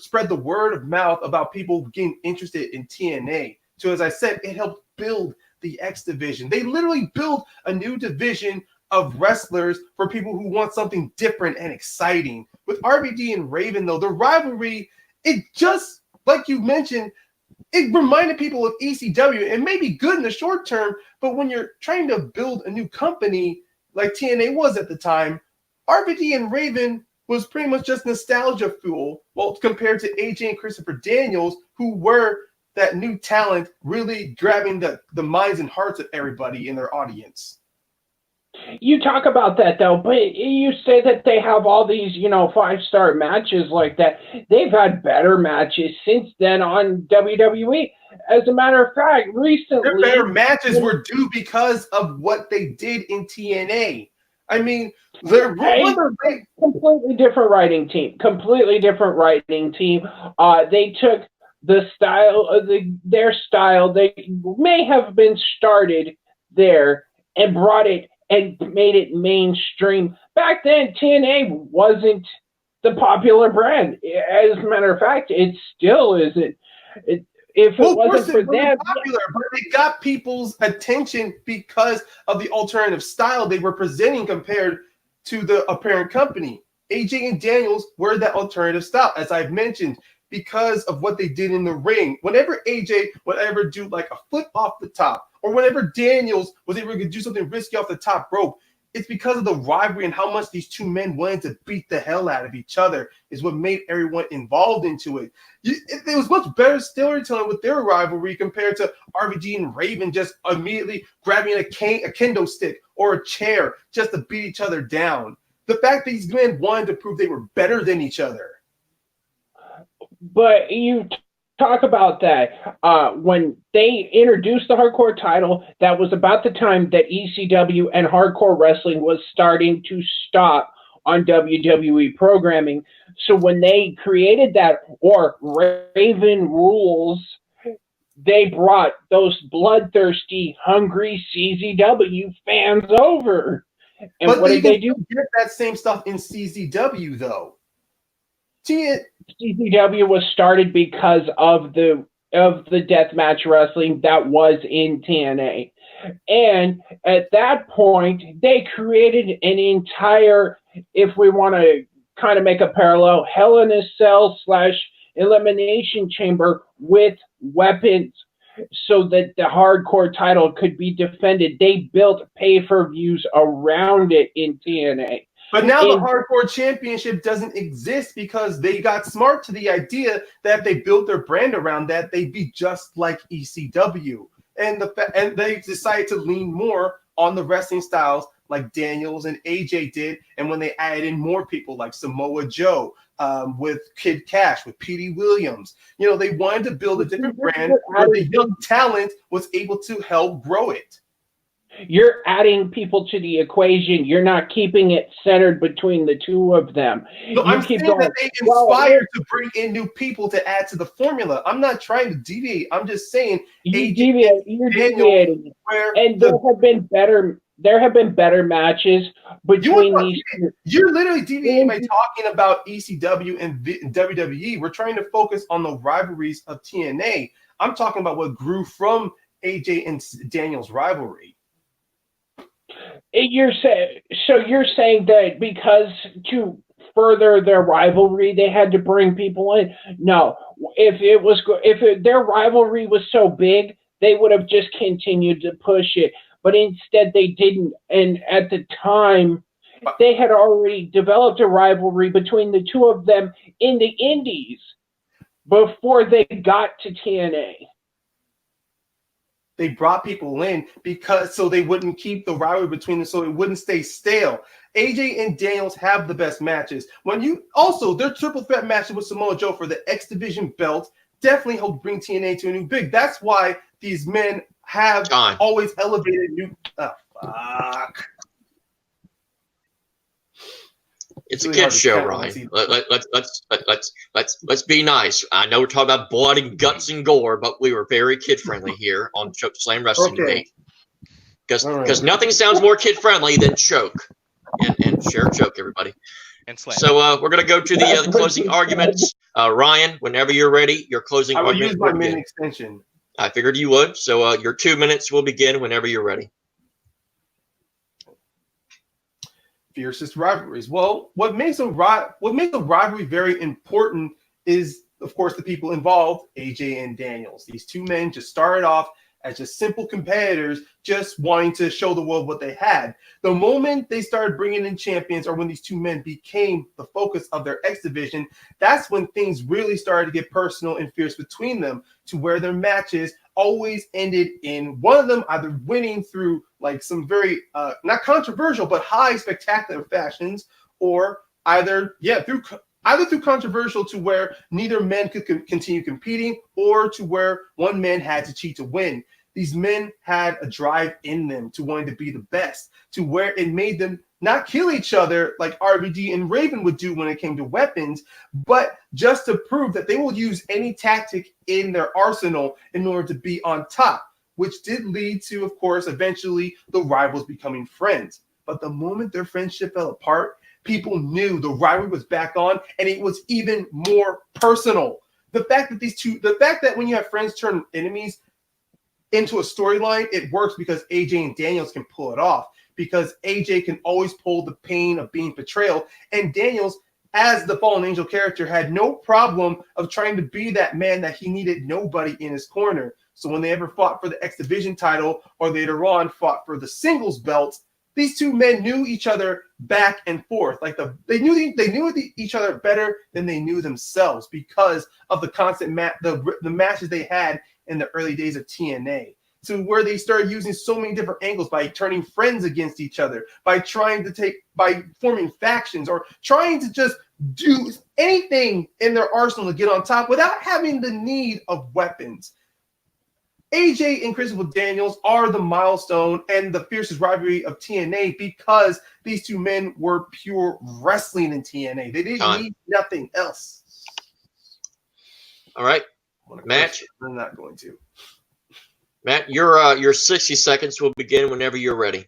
spread the word of mouth about people getting interested in TNA. So as I said, it helped build the X division. They literally built a new division of wrestlers for people who want something different and exciting. With RVD and Raven, though, the rivalry, it just, like you mentioned, it reminded people of ECW. It may be good in the short term, but when you're trying to build a new company like TNA was at the time, RVD and Raven was pretty much just nostalgia fuel, well, compared to AJ and Christopher Daniels, who were that new talent really grabbing the minds and hearts of everybody in their audience. You talk about that, though, but you say that they have all these, 5-star matches like that. They've had better matches since then on WWE. As a matter of fact, recently... Their better matches were due because of what they did in TNA. I mean, they're completely different writing team. They took the style of their style. They may have been started there and brought it and made it mainstream. Back then, TNA wasn't the popular brand. As a matter of fact, it still isn't. If it wasn't for them, popular, but they got people's attention because of the alternative style they were presenting compared to the apparent company. AJ and Daniels were that alternative style, as I've mentioned, because of what they did in the ring. Whenever AJ would ever do like a flip off the top, or whenever Daniels was able to do something risky off the top rope, it's because of the rivalry and how much these two men wanted to beat the hell out of each other is what made everyone involved into it. It was much better storytelling with their rivalry compared to RVD and Raven just immediately grabbing a kendo stick or a chair just to beat each other down. The fact that these men wanted to prove they were better than each other. But you talk about that. When they introduced the hardcore title, that was about the time that ECW and hardcore wrestling was starting to stop on WWE programming. So when they created that, or Raven Rules, they brought those bloodthirsty, hungry CZW fans over. And but what did they do? Get that same stuff in CZW, though. CZW was started because of the of the deathmatch wrestling that was in TNA. And at that point, they created an entire, if we want to kind of make a parallel, Hell in a Cell / Elimination Chamber with weapons so that the hardcore title could be defended. They built pay-per-views around it in TNA. But now the hardcore championship doesn't exist because they got smart to the idea that if they built their brand around that, they'd be just like ECW. And they decided to lean more on the wrestling styles like Daniels and AJ did. And when they added in more people like Samoa Joe, with Kid Cash, with Petey Williams, they wanted to build a different brand where the young talent was able to help grow it. You're adding people to the equation. You're not keeping it centered between the two of them. No, I'm saying that they inspired to bring in new people to add to the formula. I'm not trying to deviate. I'm just saying you're deviating. And there have been better matches between these two. You're literally deviating by talking about ECW and WWE. We're trying to focus on the rivalries of TNA. I'm talking about what grew from AJ and Daniels' rivalry. You're saying that because to further their rivalry, they had to bring people in? No, if their rivalry was so big, they would have just continued to push it. But instead, they didn't. And at the time, they had already developed a rivalry between the two of them in the Indies before they got to TNA. They brought people in so they wouldn't keep the rivalry between them, so it wouldn't stay stale. AJ and Daniels have the best matches. Their triple threat matches with Samoa Joe for the X Division belt definitely helped bring TNA to a new big. That's why these men have always elevated new. Oh, fuck. It's a kid's show, Ryan. Let's be nice. I know we're talking about blood and guts and gore, but we were very kid friendly here on Chokeslam Wrestling Debate. Because nothing sounds more kid friendly than choke and share a choke, everybody. And slam. So we're gonna go to the closing arguments. Ryan, whenever you're ready, your closing argument. I will use my main extension. I figured you would. So your 2 minutes will begin whenever you're ready. Fiercest rivalries. Well, what makes a rivalry very important is, of course, the people involved, AJ and Daniels. These two men just started off as just simple competitors, just wanting to show the world what they had. The moment they started bringing in champions, or when these two men became the focus of their X division, that's when things really started to get personal and fierce between them, to where their matches always ended in one of them either winning through like some very not controversial but high spectacular fashions, or either through controversial to where neither man could continue competing, or to where one man had to cheat to win. These men had a drive in them to wanting to be the best, to where it made them not kill each other like RVD and Raven would do when it came to weapons, but just to prove that they will use any tactic in their arsenal in order to be on top, which did lead to, of course, eventually the rivals becoming friends. But the moment their friendship fell apart, people knew the rivalry was back on, and it was even more personal. The fact that when you have friends turn enemies into a storyline, it works because AJ and Daniels can pull it off, because AJ can always pull the pain of being betrayal, and Daniels, as the Fallen Angel character, had no problem of trying to be that man that he needed nobody in his corner. So when they ever fought for the X Division title, or later on fought for the singles belt, these two men knew each other back and forth. Like they knew each other better than they knew themselves, because of the constant the matches they had in the early days of TNA. To where they started using so many different angles by turning friends against each other, by forming factions, or trying to just do anything in their arsenal to get on top without having the need of weapons. AJ and Christopher Daniels are the milestone and the fiercest rivalry of TNA, because these two men were pure wrestling in TNA. They didn't need nothing else. All right, Matt. I'm not going to. Matt, your 60 seconds will begin whenever you're ready.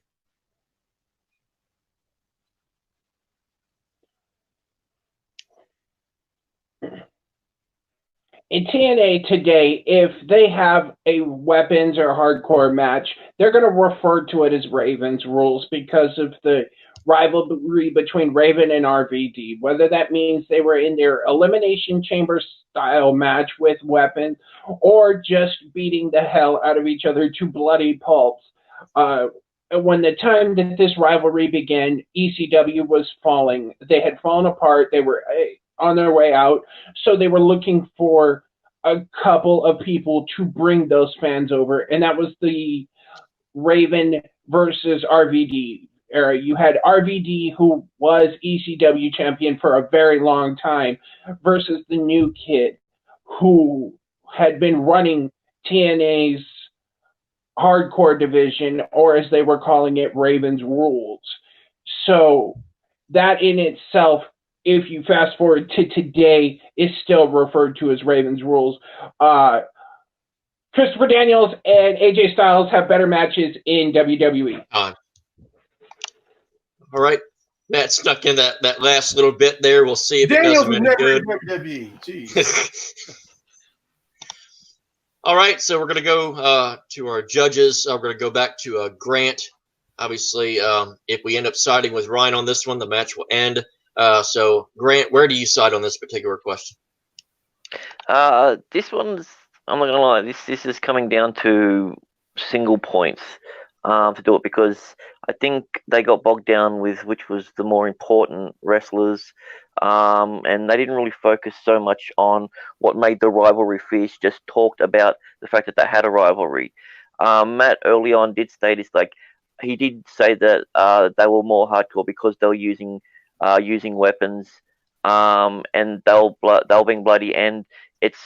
in TNA today, if they have a weapons or hardcore match, they're going to refer to it as Raven's Rules because of the rivalry between Raven and RVD. Whether that means they were in their Elimination Chamber style match with weapons or just beating the hell out of each other to bloody pulps. When the time that this rivalry began, ECW was falling. They had fallen apart. They were on their way out. So they were looking for a couple of people to bring those fans over. And that was the Raven versus RVD era. You had RVD, who was ECW champion for a very long time, versus the new kid who had been running TNA's hardcore division, or as they were calling it, Raven's Rules. So that in itself, if you fast forward to today, is still referred to as Raven's Rules. Christopher Daniels and AJ Styles have better matches in WWE. All right. Matt snuck in that last little bit there. We'll see if Daniels it does him was any never good. in WWE. Jeez. All right, so we're going to go to our judges. We're going to go back to Grant. Obviously, if we end up siding with Ryan on this one, the match will end. So, Grant, where do you side on this particular question? This one's, I'm not gonna lie, this is coming down to single points to do it, because I think they got bogged down with which was the more important wrestlers, and they didn't really focus so much on what made the rivalry fierce, just talked about the fact that they had a rivalry. Matt early on did state he did say that they were more hardcore because they were using weapons, and they were being bloody, and it's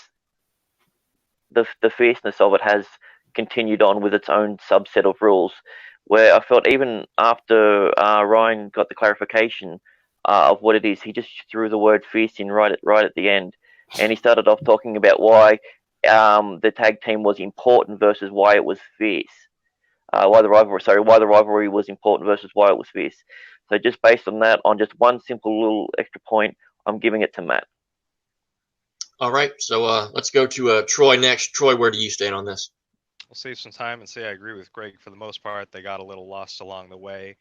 the fierceness of it has continued on with its own subset of rules, where I felt even after Ryan got the clarification of what it is, he just threw the word fierce in right at the end, and he started off talking about why the tag team was important versus why it was fierce, why the rivalry was important versus why it was fierce. So just based on that, on just one simple little extra point, I'm giving it to Matt. All right, so let's go to Troy next. Troy, where do you stand on this? We'll save some time and say I agree with Greg for the most part. They got a little lost along the way.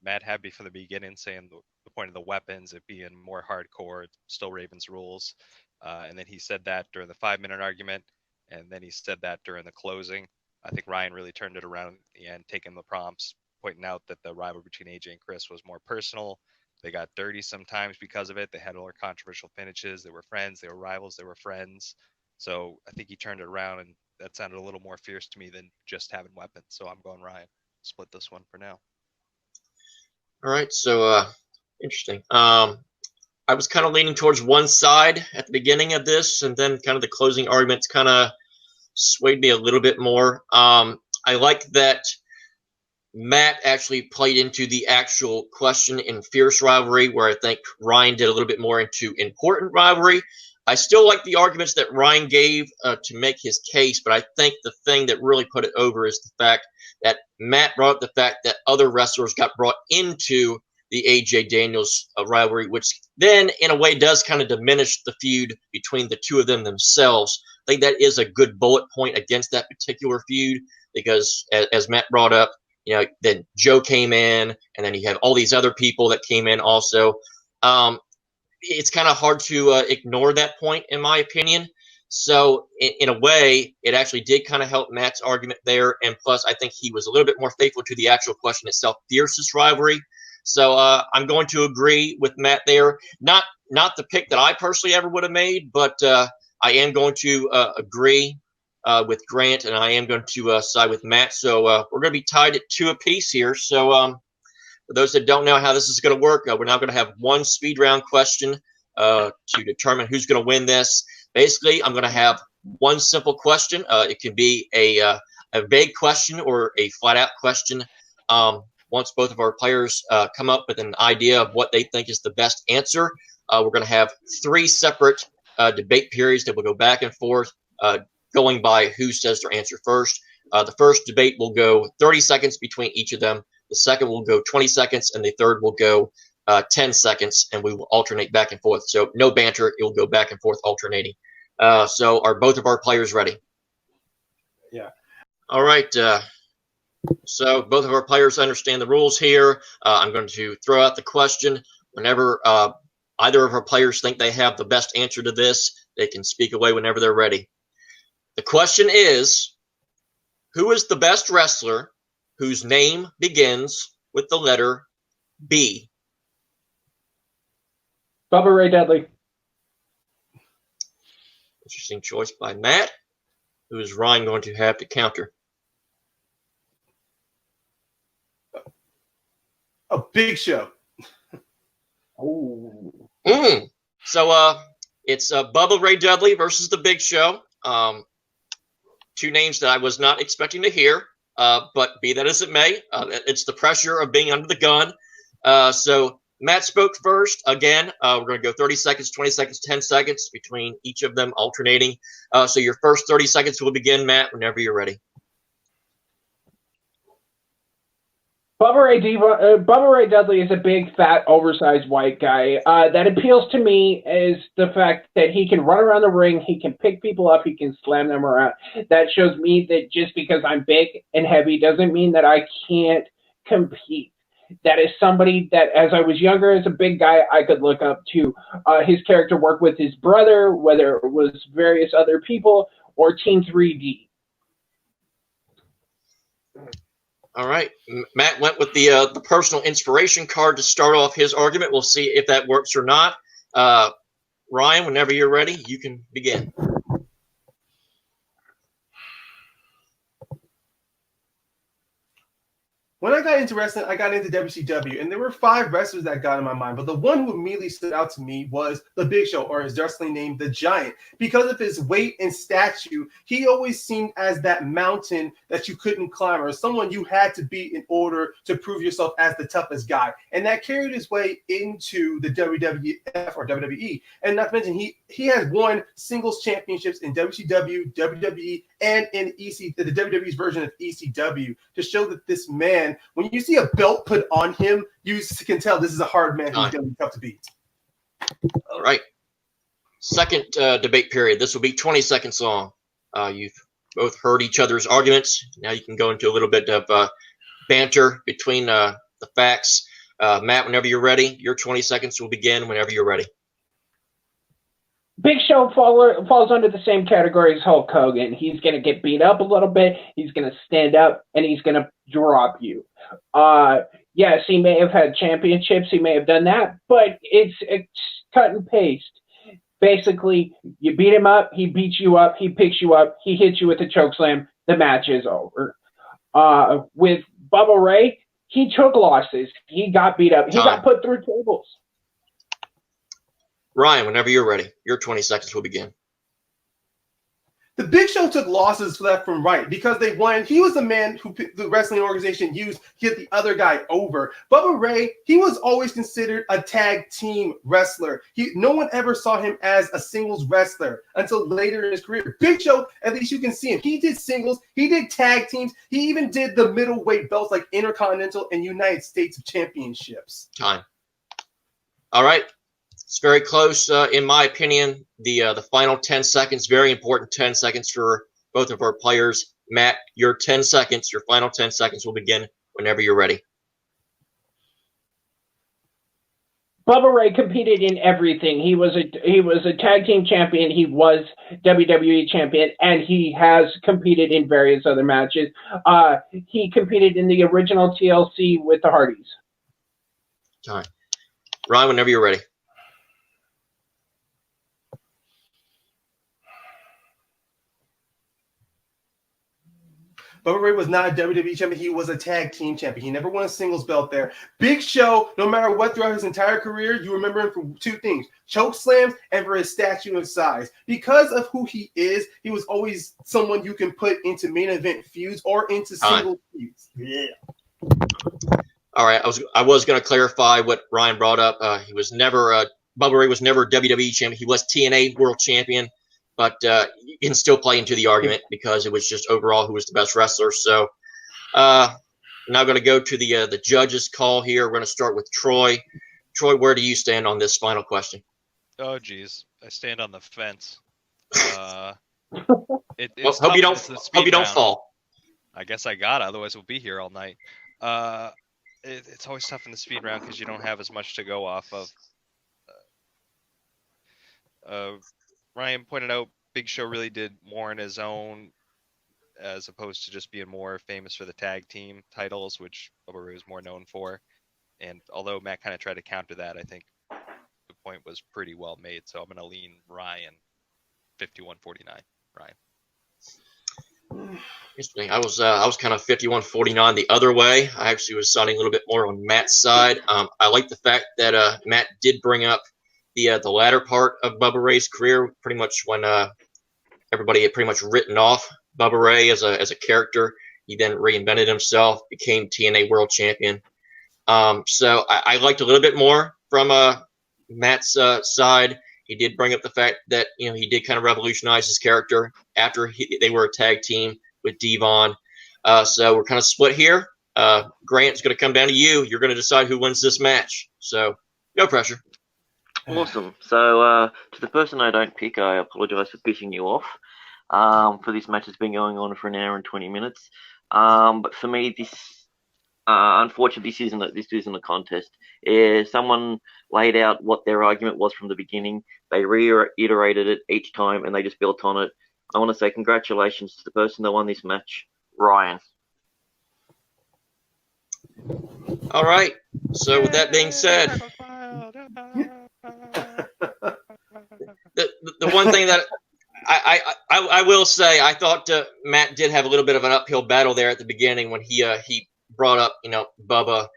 Matt had me from the beginning saying the point of the weapons, it being more hardcore, still Ravens Rules. And then he said that during the 5-minute argument, and then he said that during the closing. I think Ryan really turned it around at the end, taking the prompts, pointing out that the rivalry between AJ and Chris was more personal. They got dirty sometimes because of it. They had more controversial finishes. They were friends. They were rivals. They were friends. So I think he turned it around, and that sounded a little more fierce to me than just having weapons. So I'm going Ryan. Split this one for now. All right, so interesting. I was kind of leaning towards one side at the beginning of this, and then kind of the closing arguments kind of swayed me a little bit more. I like that Matt actually played into the actual question in fierce rivalry, where I think Ryan did a little bit more into important rivalry. I still like the arguments that Ryan gave to make his case, but I think the thing that really put it over is the fact that Matt brought up the fact that other wrestlers got brought into the AJ Daniels rivalry, which then in a way does kind of diminish the feud between the two of them themselves. I think that is a good bullet point against that particular feud, because as Matt brought up, then Joe came in, and then you have all these other people that came in also. It's kind of hard to ignore that point, in my opinion. So in a way, it actually did kind of help Matt's argument there. And plus, I think he was a little bit more faithful to the actual question itself, fiercest rivalry. So I'm going to agree with Matt there. Not the pick that I personally ever would have made, but I am going to agree with Grant, and I am going to side with Matt. So we're going to be tied at 2 apiece here. So for those that don't know how this is going to work, we're now going to have one speed round question to determine who's going to win this. Basically, I'm going to have one simple question. It can be a vague question or a flat-out question. Once both of our players come up with an idea of what they think is the best answer, we're going to have 3 separate debate periods that will go back and forth, going by who says their answer first. The first debate will go 30 seconds between each of them. The second will go 20 seconds, and the third will go 10 seconds, and we will alternate back and forth. So no banter. It will go back and forth alternating. So are both of our players ready? Yeah. All right. So both of our players understand the rules here. I'm going to throw out the question. Whenever either of our players think they have the best answer to this, they can speak away whenever they're ready. The question is, who is the best wrestler whose name begins with the letter B? Bubba Ray Dudley. Interesting choice by Matt. Who is Ryan going to have to counter? A Big Show. Oh. So it's Bubba Ray Dudley versus the Big Show. Two names that I was not expecting to hear, but be that as it may, it's the pressure of being under the gun. So Matt spoke first. Again, we're going to go 30 seconds, 20 seconds, 10 seconds between each of them alternating. So your first 30 seconds will begin, Matt, whenever you're ready. Bubba Ray Dudley is a big, fat, oversized white guy. That appeals to me is the fact that he can run around the ring, he can pick people up, he can slam them around. That shows me that just because I'm big and heavy doesn't mean that I can't compete. That is somebody that, as I was younger, as a big guy, I could look up to. His character worked with his brother, whether it was various other people or Team 3D. All right. Matt went with the personal inspiration card to start off his argument. We'll see if that works or not. Ryan, whenever you're ready, you can begin. When I got into wrestling, I got into WCW, and there were 5 wrestlers that got in my mind. But the one who immediately stood out to me was the Big Show, or his wrestling name, The Giant. Because of his weight and stature, he always seemed as that mountain that you couldn't climb, or someone you had to beat in order to prove yourself as the toughest guy. And that carried his way into the WWF or WWE. And not to mention, he has won singles championships in WCW, WWE, and in the WWE's version of ECW, to show that this man, when you see a belt put on him, you can tell this is a hard man who's going to be tough to beat. All right. Second debate period. This will be 20 seconds long. You've both heard each other's arguments. Now you can go into a little bit of banter between the facts. Matt, whenever you're ready, your 20 seconds will begin whenever you're ready. Big Show falls under the same category as Hulk Hogan. He's going to get beat up a little bit. He's going to stand up, and he's going to drop you. Yes, he may have had championships. He may have done that, but it's cut and paste. Basically, you beat him up, he beats you up, he picks you up, he hits you with a chokeslam, the match is over. With Bubba Ray, he took losses. He got beat up. He got put through tables. Ryan, whenever you're ready, your 20 seconds will begin. The Big Show took losses left from right because they won. He was the man who the wrestling organization used to get the other guy over. Bubba Ray, he was always considered a tag team wrestler. No one ever saw him as a singles wrestler until later in his career. Big Show, at least you can see him. He did singles. He did tag teams. He even did the middleweight belts like Intercontinental and United States Championships. Time. All right. It's very close, in my opinion. The final 10 seconds, very important 10 seconds for both of our players. Matt, your 10 seconds, your final 10 seconds will begin whenever you're ready. Bubba Ray competed in everything. He was a tag team champion. He was WWE champion, and he has competed in various other matches. He competed in the original TLC with the Hardys. Time. Ryan, whenever you're ready. Bubba Ray was not a WWE champion. He was a tag team champion. He never won a singles belt there. Big Show, no matter what, throughout his entire career, you remember him for 2 things: choke slams and for his stature and size. Because of who he is, he was always someone you can put into main event feuds or into single feuds. Yeah. All right. I was going to clarify what Ryan brought up. He was never Bubba Ray was never WWE champion. He was TNA World Champion. But you can still play into the argument because it was just overall who was the best wrestler. So now going to go to the judges' call here. We're going to start with Troy. Troy, where do you stand on this final question? Oh, geez. I stand on the fence. It's hope you tough. don't It's the hope speed you don't round. fall. I guess I got it, otherwise we'll be here all night. It's always tough in the speed round because you don't have as much to go off of. Ryan pointed out Big Show really did more on his own, as opposed to just being more famous for the tag team titles, which Bubba Ray was more known for. And although Matt kind of tried to counter that, I think the point was pretty well made. So I'm going to lean Ryan 51-49. Ryan. Interesting. I was kind of 51-49 the other way. I actually was siding a little bit more on Matt's side. I like the fact that Matt did bring up the latter part of Bubba Ray's career, pretty much when everybody had pretty much written off Bubba Ray as a character. He then reinvented himself, became TNA World Champion. So I liked a little bit more from Matt's side. He did bring up the fact that he did kind of revolutionize his character after they were a tag team with Devon. So we're kind of split here. Grant's going to come down to you. You're going to decide who wins this match. So no pressure. Awesome. So to the person I don't pick, I apologize for pissing you off. For this match has been going on for an hour and 20 minutes. But for me, this unfortunately this isn't a contest. Someone laid out what their argument was from the beginning. They reiterated it each time, and they just built on it. I want to say congratulations to the person that won this match, Ryan. All right. So with that being said, the one thing that I will say, I thought Matt did have a little bit of an uphill battle there at the beginning when he brought up Bubba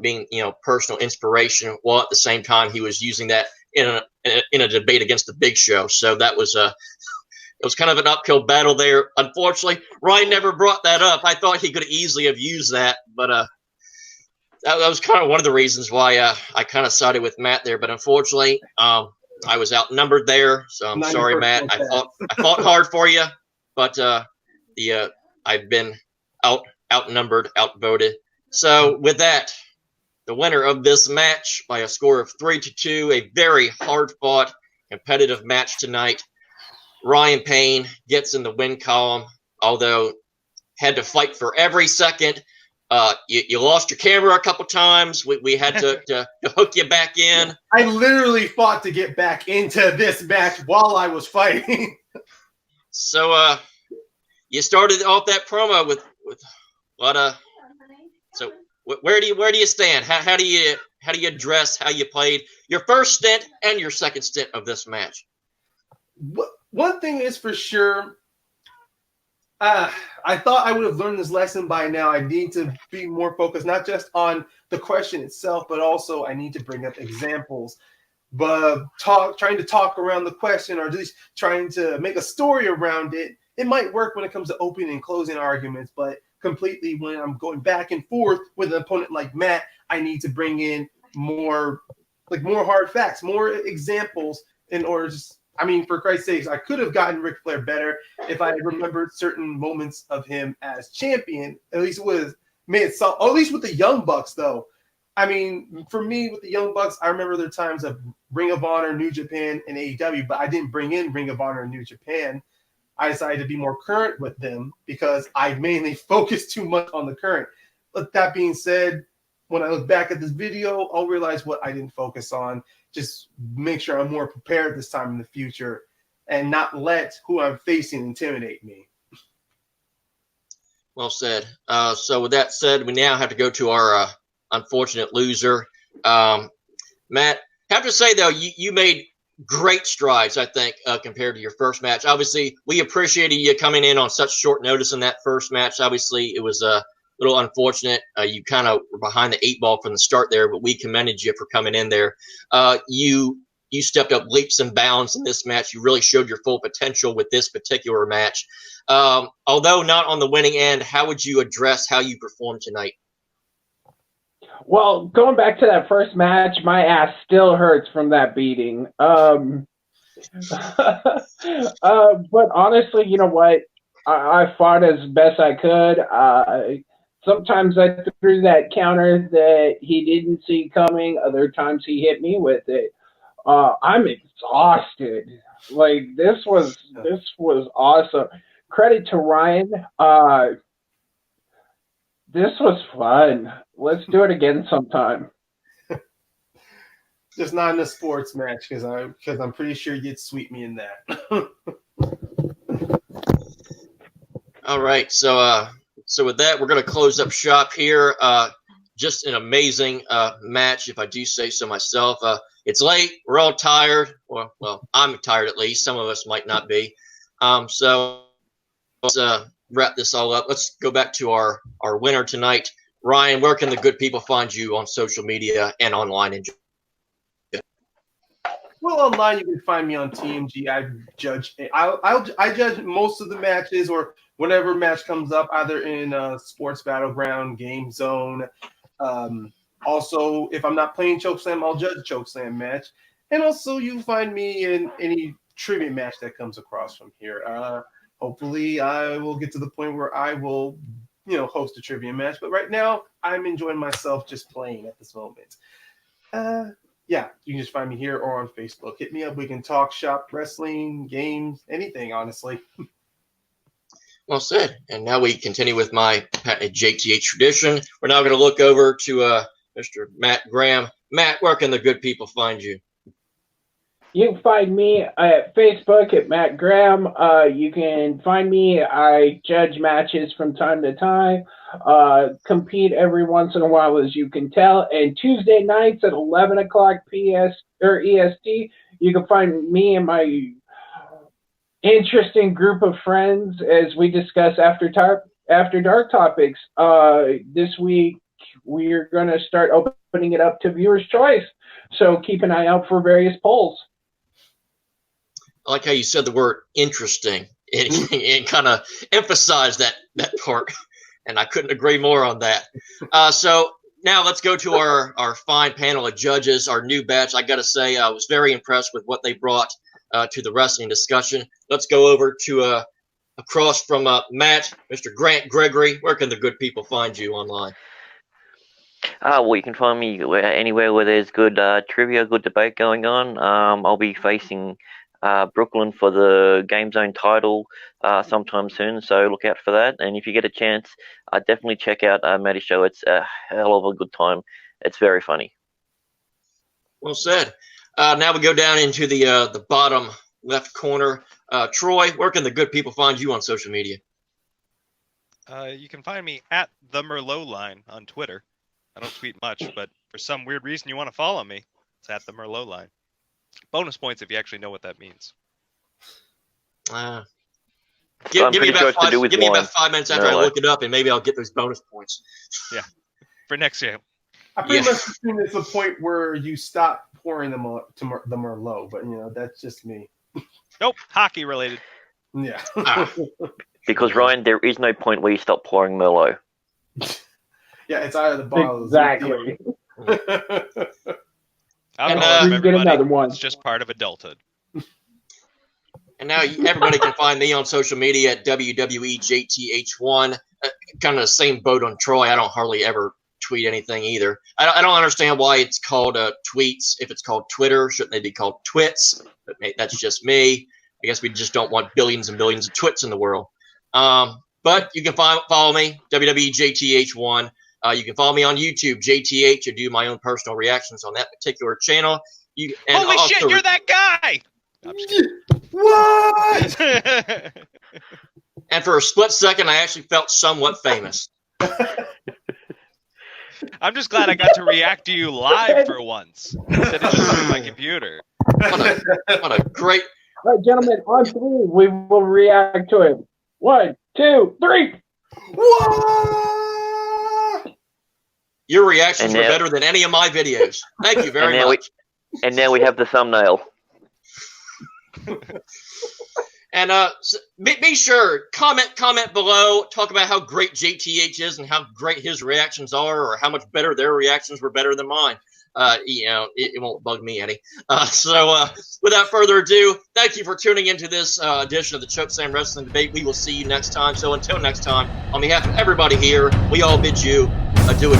being personal inspiration, while at the same time he was using that in a debate against the Big Show. So that was it was kind of an uphill battle there. Unfortunately, Ryan never brought that up. I thought he could easily have used that, but that was kind of one of the reasons why I kind of sided with Matt there. But unfortunately, I was outnumbered there, so I'm sorry, Matt. I fought hard for you, but I've been outnumbered, outvoted. So with that, the winner of this match by a score of 3-2, a very hard-fought, competitive match tonight, Ryan Payne gets in the win column, although had to fight for every second. You lost your camera a couple times. We had to hook you back in. I literally fought to get back into this match while I was fighting. So you started off that promo with a lot of. So where do you stand? How do you address how you played your first stint and your second stint of this match? One thing is for sure. I thought I would have learned this lesson by now. I need to be more focused, not just on the question itself, but also I need to bring up examples. But trying to talk around the question, or just trying to make a story around it, it might work when it comes to opening and closing arguments, but completely when I'm going back and forth with an opponent like Matt, I need to bring in more hard facts, more examples in order to. I mean, for Christ's sakes, I could have gotten Ric Flair better if I remembered certain moments of him as champion, at least with the Young Bucks, though. I mean, for me, with the Young Bucks, I remember their times of Ring of Honor, New Japan, and AEW, but I didn't bring in Ring of Honor and New Japan. I decided to be more current with them because I mainly focused too much on the current. But that being said, when I look back at this video, I'll realize what I didn't focus on. Just make sure I'm more prepared this time in the future and not let who I'm facing intimidate me. Well said. So with that said, we now have to go to our unfortunate loser. Matt, I have to say, though, you made great strides, I think, compared to your first match. Obviously, we appreciated you coming in on such short notice in that first match. Obviously, it was a little unfortunate. You kind of were behind the 8 ball from the start there, but we commended you for coming in there. You stepped up leaps and bounds in this match. You really showed your full potential with this particular match. Although not on the winning end, how would you address how you performed tonight? Well, going back to that first match, my ass still hurts from that beating. But honestly, you know what? I fought as best I could. Sometimes I threw that counter that he didn't see coming. Other times he hit me with it. I'm exhausted. Like this was awesome. Credit to Ryan. This was fun. Let's do it again sometime. Just not in a sports match because I'm pretty sure you'd sweep me in that. All right, so with that, we're going to close up shop here. Just an amazing match, if I do say so myself. It's late. We're all tired. Well, I'm tired at least. Some of us might not be. So let's wrap this all up. Let's go back to our winner tonight. Ryan, where can the good people find you on social media and online? Well, online you can find me on TMG. I judge most of the matches, or whenever match comes up, either in Sports Battleground, Game Zone. Also, if I'm not playing Chokeslam, I'll judge a Chokeslam match. And also, you find me in any trivia match that comes across from here. Hopefully, I will get to the point where I will, host a trivia match. But right now, I'm enjoying myself just playing at this moment. Yeah, you can just find me here or on Facebook. Hit me up. We can talk shop, wrestling, games, anything, honestly. Well said. And now we continue with my JTH tradition. We're now going to look over to Mr. Matt Graham. Matt, where can the good people find you? You can find me at Facebook at Matt Graham. You can find me. I judge matches from time to time. Compete every once in a while, as you can tell. And Tuesday nights at 11 o'clock EST, you can find me and my interesting group of friends as we discuss after dark topics. This week, we're going to start opening it up to viewers' choice. So keep an eye out for various polls. I like how you said the word interesting and kind of emphasized that part. And I couldn't agree more on that. So now let's go to our fine panel of judges, our new batch. I got to say, I was very impressed with what they brought to the wrestling discussion. Let's go over to across from Matt, Mr. Grant Gregory. Where can the good people find you online? Well, you can find me anywhere where there's good trivia, good debate going on. I'll be facing Brooklyn for the Game Zone title sometime soon, so look out for that. And if you get a chance, definitely check out Matty's show. It's a hell of a good time. It's very funny. Well said. Now we go down into the bottom left corner. Troy, where can the good people find you on social media? You can find me at the Merlot line on Twitter. I don't tweet much, but for some weird reason you want to follow me, it's at the Merlot line. Bonus points if you actually know what that means. Give me about 5 minutes after I look it up, and maybe I'll get those bonus points. Yeah, for next year. I pretty much assume it's the point where you stop pouring them to the Merlot, but that's just me. Nope, hockey related. Yeah. Because Ryan, there is no point where you stop pouring Merlot. Yeah, it's out of the bottle. Exactly. Get another one. It's just part of adulthood. And now everybody can find me on social media at WWEJTH1. Kind of the same boat on Troy. I don't hardly ever tweet anything either. I don't understand why it's called tweets. If it's called Twitter, shouldn't they be called twits? But that's just me. I guess we just don't want billions and billions of twits in the world. But you can follow me, WWEJTH1. You can follow me on YouTube, JTH. I do my own personal reactions on that particular channel. Holy shit, you're that guy! I'm just kidding. What? And for a split second, I actually felt somewhat famous. I'm just glad I got to react to you live for once, instead of just on my computer. What a great... All right, gentlemen, on 3, we will react to it. 1, 2, 3! What? Your reactions were better than any of my videos. Thank you very much. And now we have the thumbnail. And be sure, comment below, talk about how great JTH is and how great his reactions are, or how much better their reactions were better than mine. It won't bug me any. So without further ado, thank you for tuning into this edition of the Chokeslam Wrestling Debate. We will see you next time. So until next time, on behalf of everybody here, we all bid you adieu.